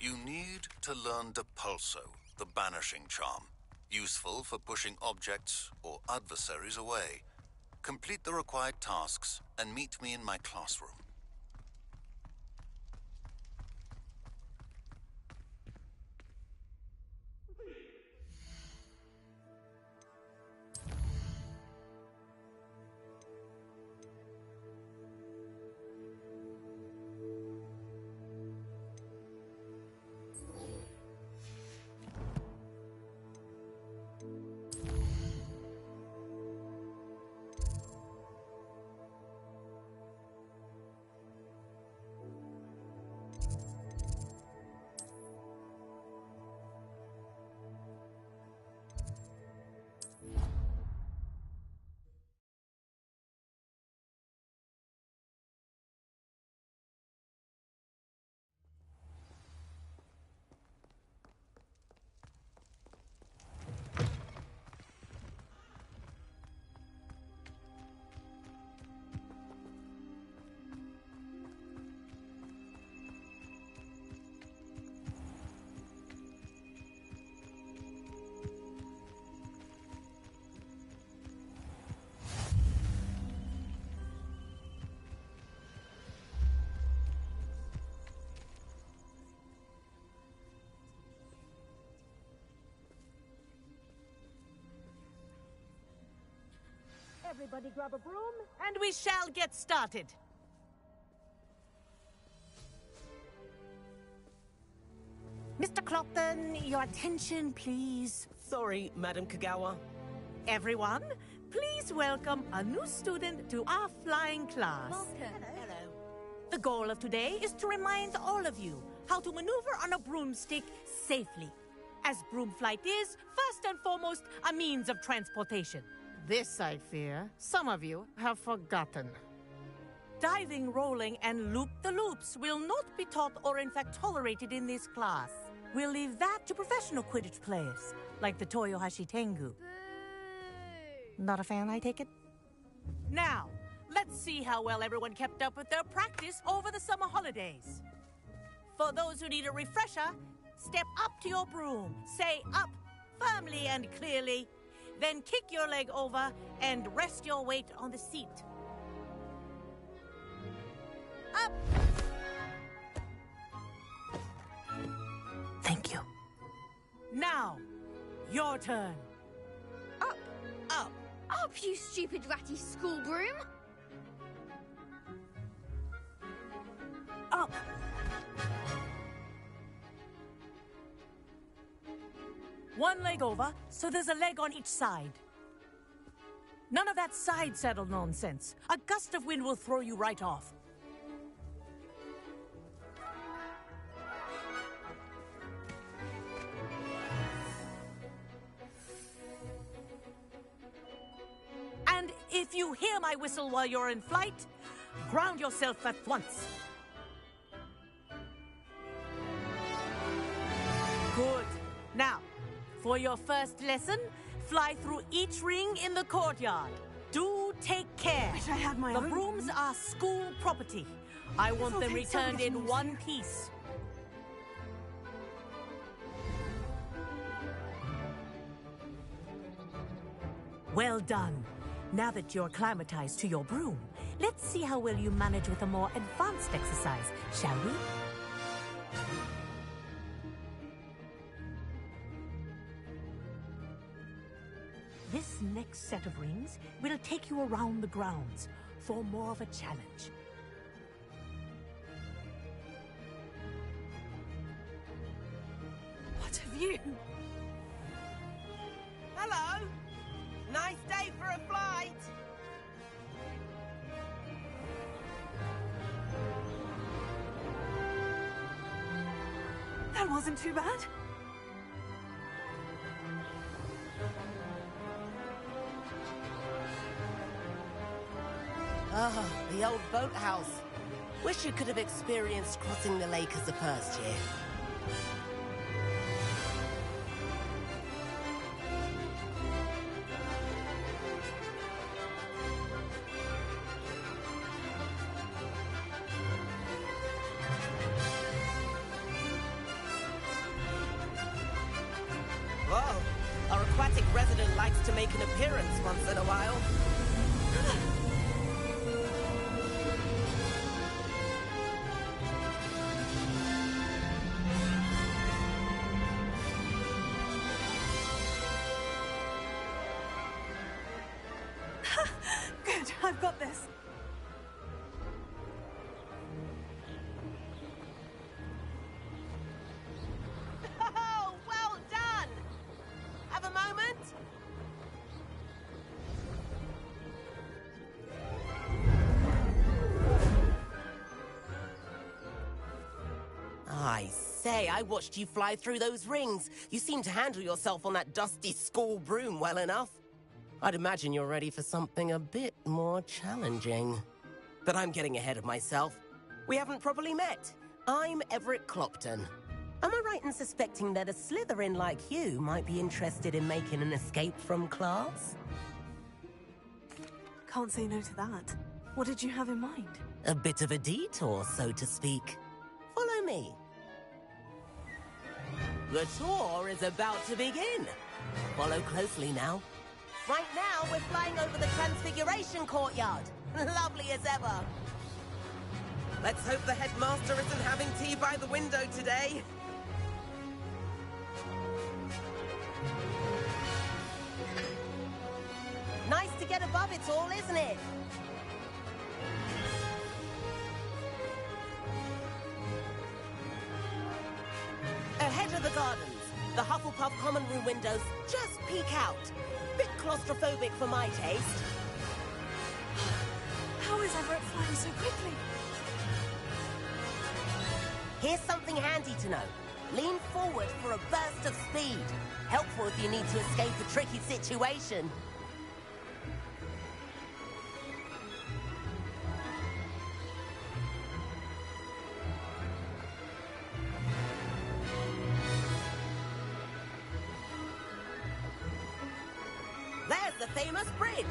You need to learn Depulso, the banishing charm. Useful for pushing objects or adversaries away. Complete the required tasks and meet me in my classroom. Everybody grab a broom, and we shall get started. Mr. Clopton, your attention, please. Sorry, Madam Kagawa. Everyone, please welcome a new student to our flying class. Welcome. Hello. The goal of today is to remind all of you how to maneuver on a broomstick safely. As broom flight is, first and foremost, a means of transportation. This, I fear, some of you have forgotten. Diving, rolling, and loop-the-loops will not be taught or in fact tolerated in this class. We'll leave that to professional Quidditch players, like the Toyohashi Tengu. Not a fan, I take it? Now, let's see how well everyone kept up with their practice over the summer holidays. For those who need a refresher, step up to your broom, say up firmly and clearly, then kick your leg over and rest your weight on the seat. Up! Thank you. Now, your turn. Up. Up. Up, you stupid ratty school broom. Up. One leg over, so there's a leg on each side. None of that side saddle nonsense. A gust of wind will throw you right off. If you hear my whistle while you're in flight, ground yourself at once. Good. Now, for your first lesson, fly through each ring in the courtyard. Do take care. Wish I had my The own. brooms are school property. I want This'll them take some returned getting in used one to. piece. Well done. Now that you're acclimatized to your broom, let's see how well you manage with a more advanced exercise, shall we? This next set of rings will take you around the grounds for more of a challenge. What have you? Hello! Nice day for a flight! That wasn't too bad. Ah, the old boathouse. Wish you could have experienced crossing the lake as a first year. Whoa, our aquatic resident likes to make an appearance once in a while. Good, I've got this. Oh, well done! Have a moment? I say, I watched you fly through those rings. You seem to handle yourself on that dusty school broom well enough. I'd imagine you're ready for something a bit more challenging. But I'm getting ahead of myself. We haven't properly met. I'm Everett Clopton. Am I right in suspecting that a Slytherin like you might be interested in making an escape from class? Can't say no to that. What did you have in mind? A bit of a detour, so to speak. Follow me. The tour is about to begin. Follow closely now. Right now, we're flying over the Transfiguration Courtyard. Lovely as ever. Let's hope the headmaster isn't having tea by the window today. Nice to get above it all, isn't it? Ahead of the gardens, the Hufflepuff common room windows just peek out. Bit claustrophobic for my taste. How is Everett flying so quickly? Here's something handy to know. Lean forward for a burst of speed. Helpful if you need to escape a tricky situation. There's the famous bridge.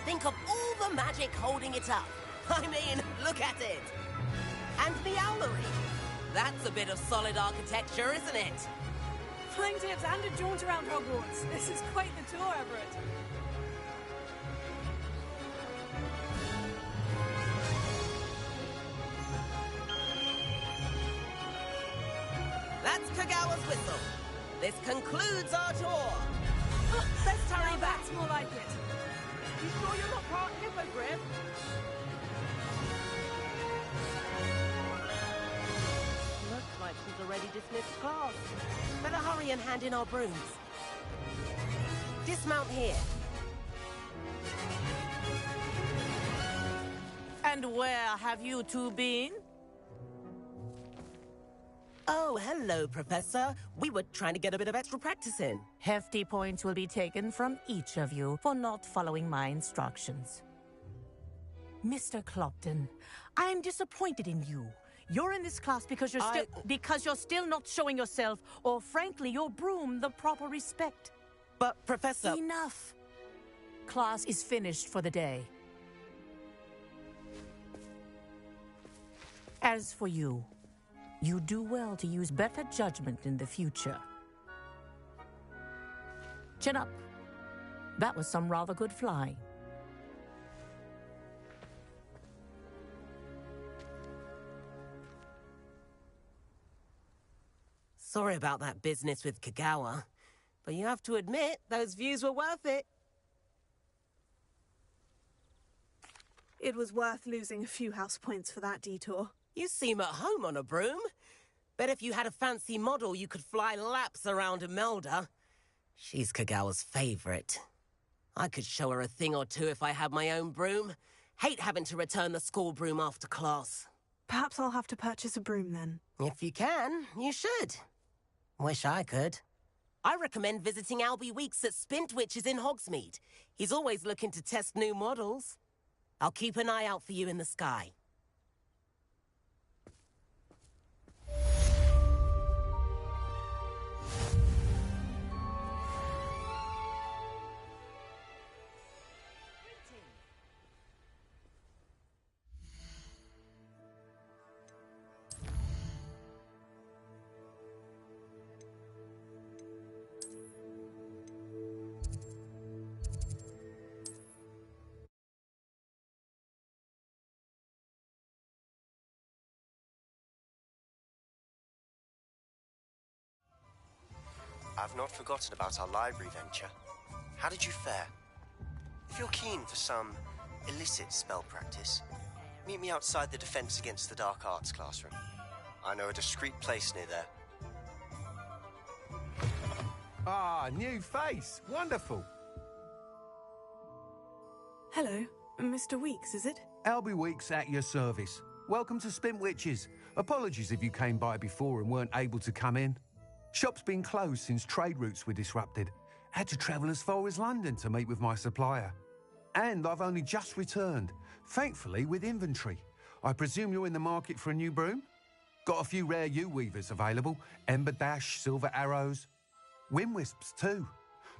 Think of all the magic holding it up. I mean, look at it. And the owlery. That's a bit of solid architecture, isn't it? Flying tips and a jaunt around Hogwarts. This is quite the tour, Everett. That's Kagawa's whistle. This concludes our tour. Let's hurry back. That's more like it. You sure you're not part hippogriff? Looks like she's already dismissed class. Better hurry and hand in our brooms. Dismount here. And where have you two been? Oh, hello, Professor. We were trying to get a bit of extra practice in. Hefty points will be taken from each of you for not following my instructions. Mr. Clopton, I'm disappointed in you. You're in this class because you're still not showing yourself, or frankly, your broom, the proper respect. But, Professor... Enough! Class is finished for the day. As for you, you do well to use better judgment in the future. Chin up. That was some rather good flying. Sorry about that business with Kagawa, but you have to admit, those views were worth it. It was worth losing a few house points for that detour. You seem at home on a broom. Bet if you had a fancy model, you could fly laps around Imelda. She's Kagawa's favorite. I could show her a thing or two if I had my own broom. Hate having to return the school broom after class. Perhaps I'll have to purchase a broom then. If you can, you should. Wish I could. I recommend visiting Albie Weeks at Spint Witches in Hogsmeade. He's always looking to test new models. I'll keep an eye out for you in the sky. I've not forgotten about our library venture. How did you fare? If you're keen for some illicit spell practice, meet me outside the Defense Against the Dark Arts classroom. I know a discreet place near there. Ah, new face. Wonderful. Hello, Mr. Weeks, is it? Albie Weeks at your service. Welcome to Spint Witches. Apologies if you came by before and weren't able to come in. Shop's been closed since trade routes were disrupted. Had to travel as far as London to meet with my supplier. And I've only just returned, thankfully with inventory. I presume you're in the market for a new broom? Got a few rare U-weavers available. Ember Dash, Silver Arrows. Wind Wisps too.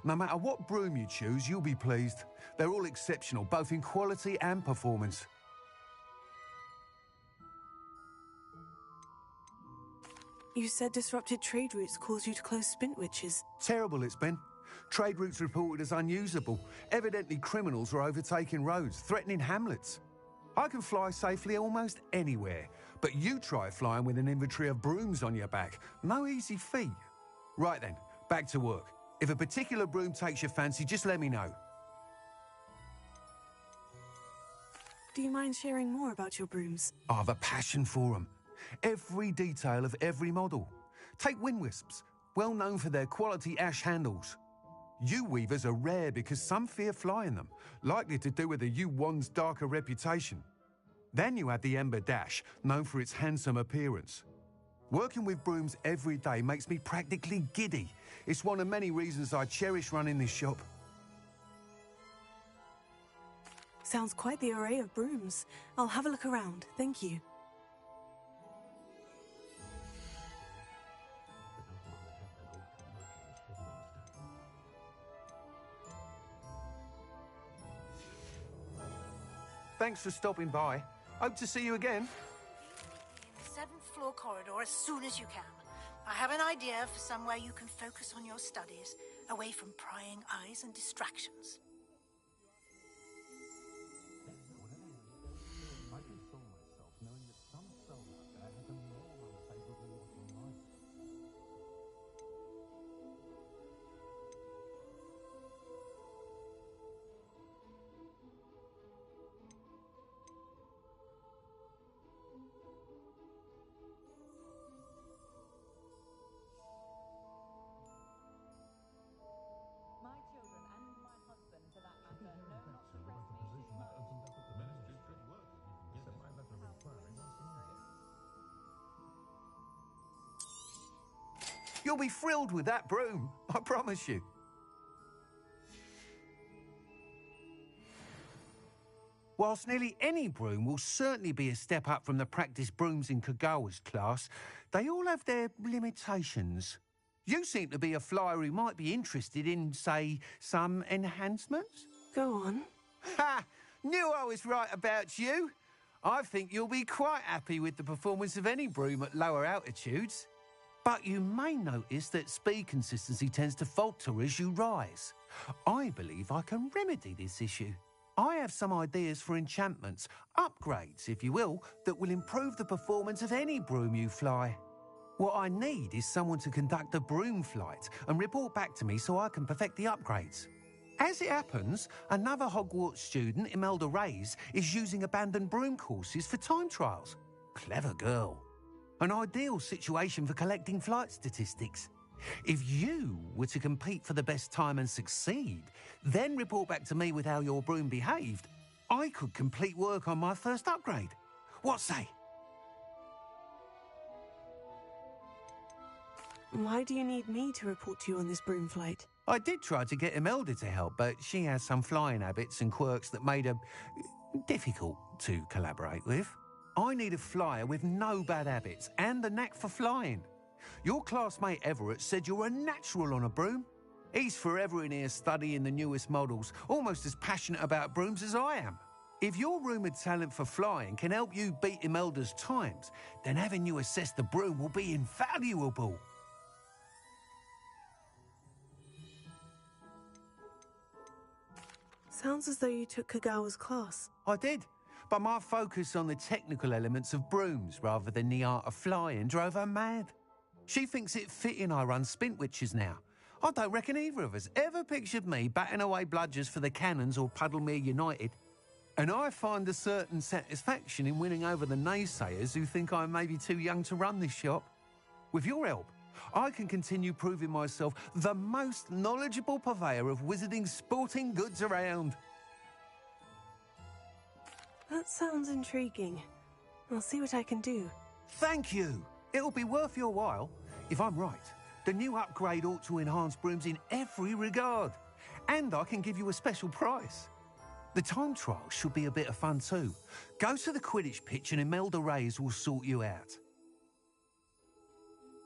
No matter what broom you choose, you'll be pleased. They're all exceptional, both in quality and performance. You said disrupted trade routes caused you to close Spint Witches. Terrible it's been. Trade routes reported as unusable. Evidently criminals are overtaking roads, threatening hamlets. I can fly safely almost anywhere, but you try flying with an inventory of brooms on your back. No easy feat. Right then, back to work. If a particular broom takes your fancy, just let me know. Do you mind sharing more about your brooms? I have a passion for them. Every detail of every model. Take Wind Wisps, well known for their quality ash handles. U-weavers are rare because some fear flying them, likely to do with the U-wand's darker reputation. Then you have the Ember Dash, known for its handsome appearance. Working with brooms every day makes me practically giddy. It's one of many reasons I cherish running this shop. Sounds quite the array of brooms. I'll have a look around, thank you. Thanks for stopping by. Hope to see you again. In the 7th floor corridor as soon as you can. I have an idea for somewhere you can focus on your studies, away from prying eyes and distractions. My children and my husband You'll be thrilled with that broom, I promise you. Whilst nearly any broom will certainly be a step up from the practice brooms in Kagawa's class, they all have their limitations. You seem to be a flyer who might be interested in, say, some enhancements? Go on. Ha! Knew I was right about you. I think you'll be quite happy with the performance of any broom at lower altitudes. But you may notice that speed consistency tends to falter as you rise. I believe I can remedy this issue. I have some ideas for enchantments, upgrades, if you will, that will improve the performance of any broom you fly. What I need is someone to conduct a broom flight and report back to me so I can perfect the upgrades. As it happens, another Hogwarts student, Imelda Reyes, is using abandoned broom courses for time trials. Clever girl. An ideal situation for collecting flight statistics. If you were to compete for the best time and succeed, then report back to me with how your broom behaved, I could complete work on my first upgrade. What say? Why do you need me to report to you on this broom flight? I did try to get Imelda to help, but she has some flying habits and quirks that made her difficult to collaborate with. I need a flyer with no bad habits and the knack for flying. Your classmate Everett said you're a natural on a broom. He's forever in here studying the newest models, almost as passionate about brooms as I am. If your rumoured talent for flying can help you beat Imelda's times, then having you assess the broom will be invaluable. Sounds as though you took Kagawa's class. I did, but my focus on the technical elements of brooms rather than the art of flying drove her mad. She thinks it fitting I run Spint Witches now. I don't reckon either of us ever pictured me batting away bludgers for the Cannons or Puddlemere United. And I find a certain satisfaction in winning over the naysayers who think I'm maybe too young to run this shop. With your help, I can continue proving myself the most knowledgeable purveyor of wizarding sporting goods around. That sounds intriguing. I'll see what I can do. Thank you. It'll be worth your while. If I'm right, the new upgrade ought to enhance brooms in every regard. And I can give you a special price. The time trial should be a bit of fun too. Go to the Quidditch pitch and Imelda Reyes will sort you out.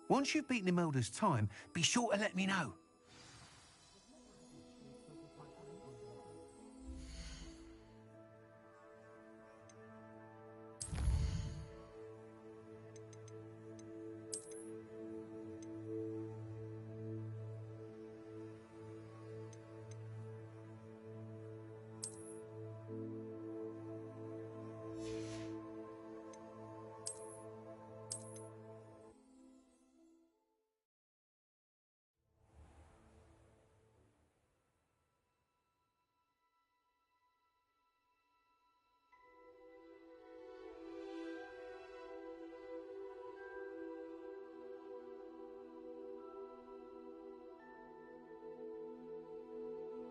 Once you've beaten Imelda's time, be sure to let me know.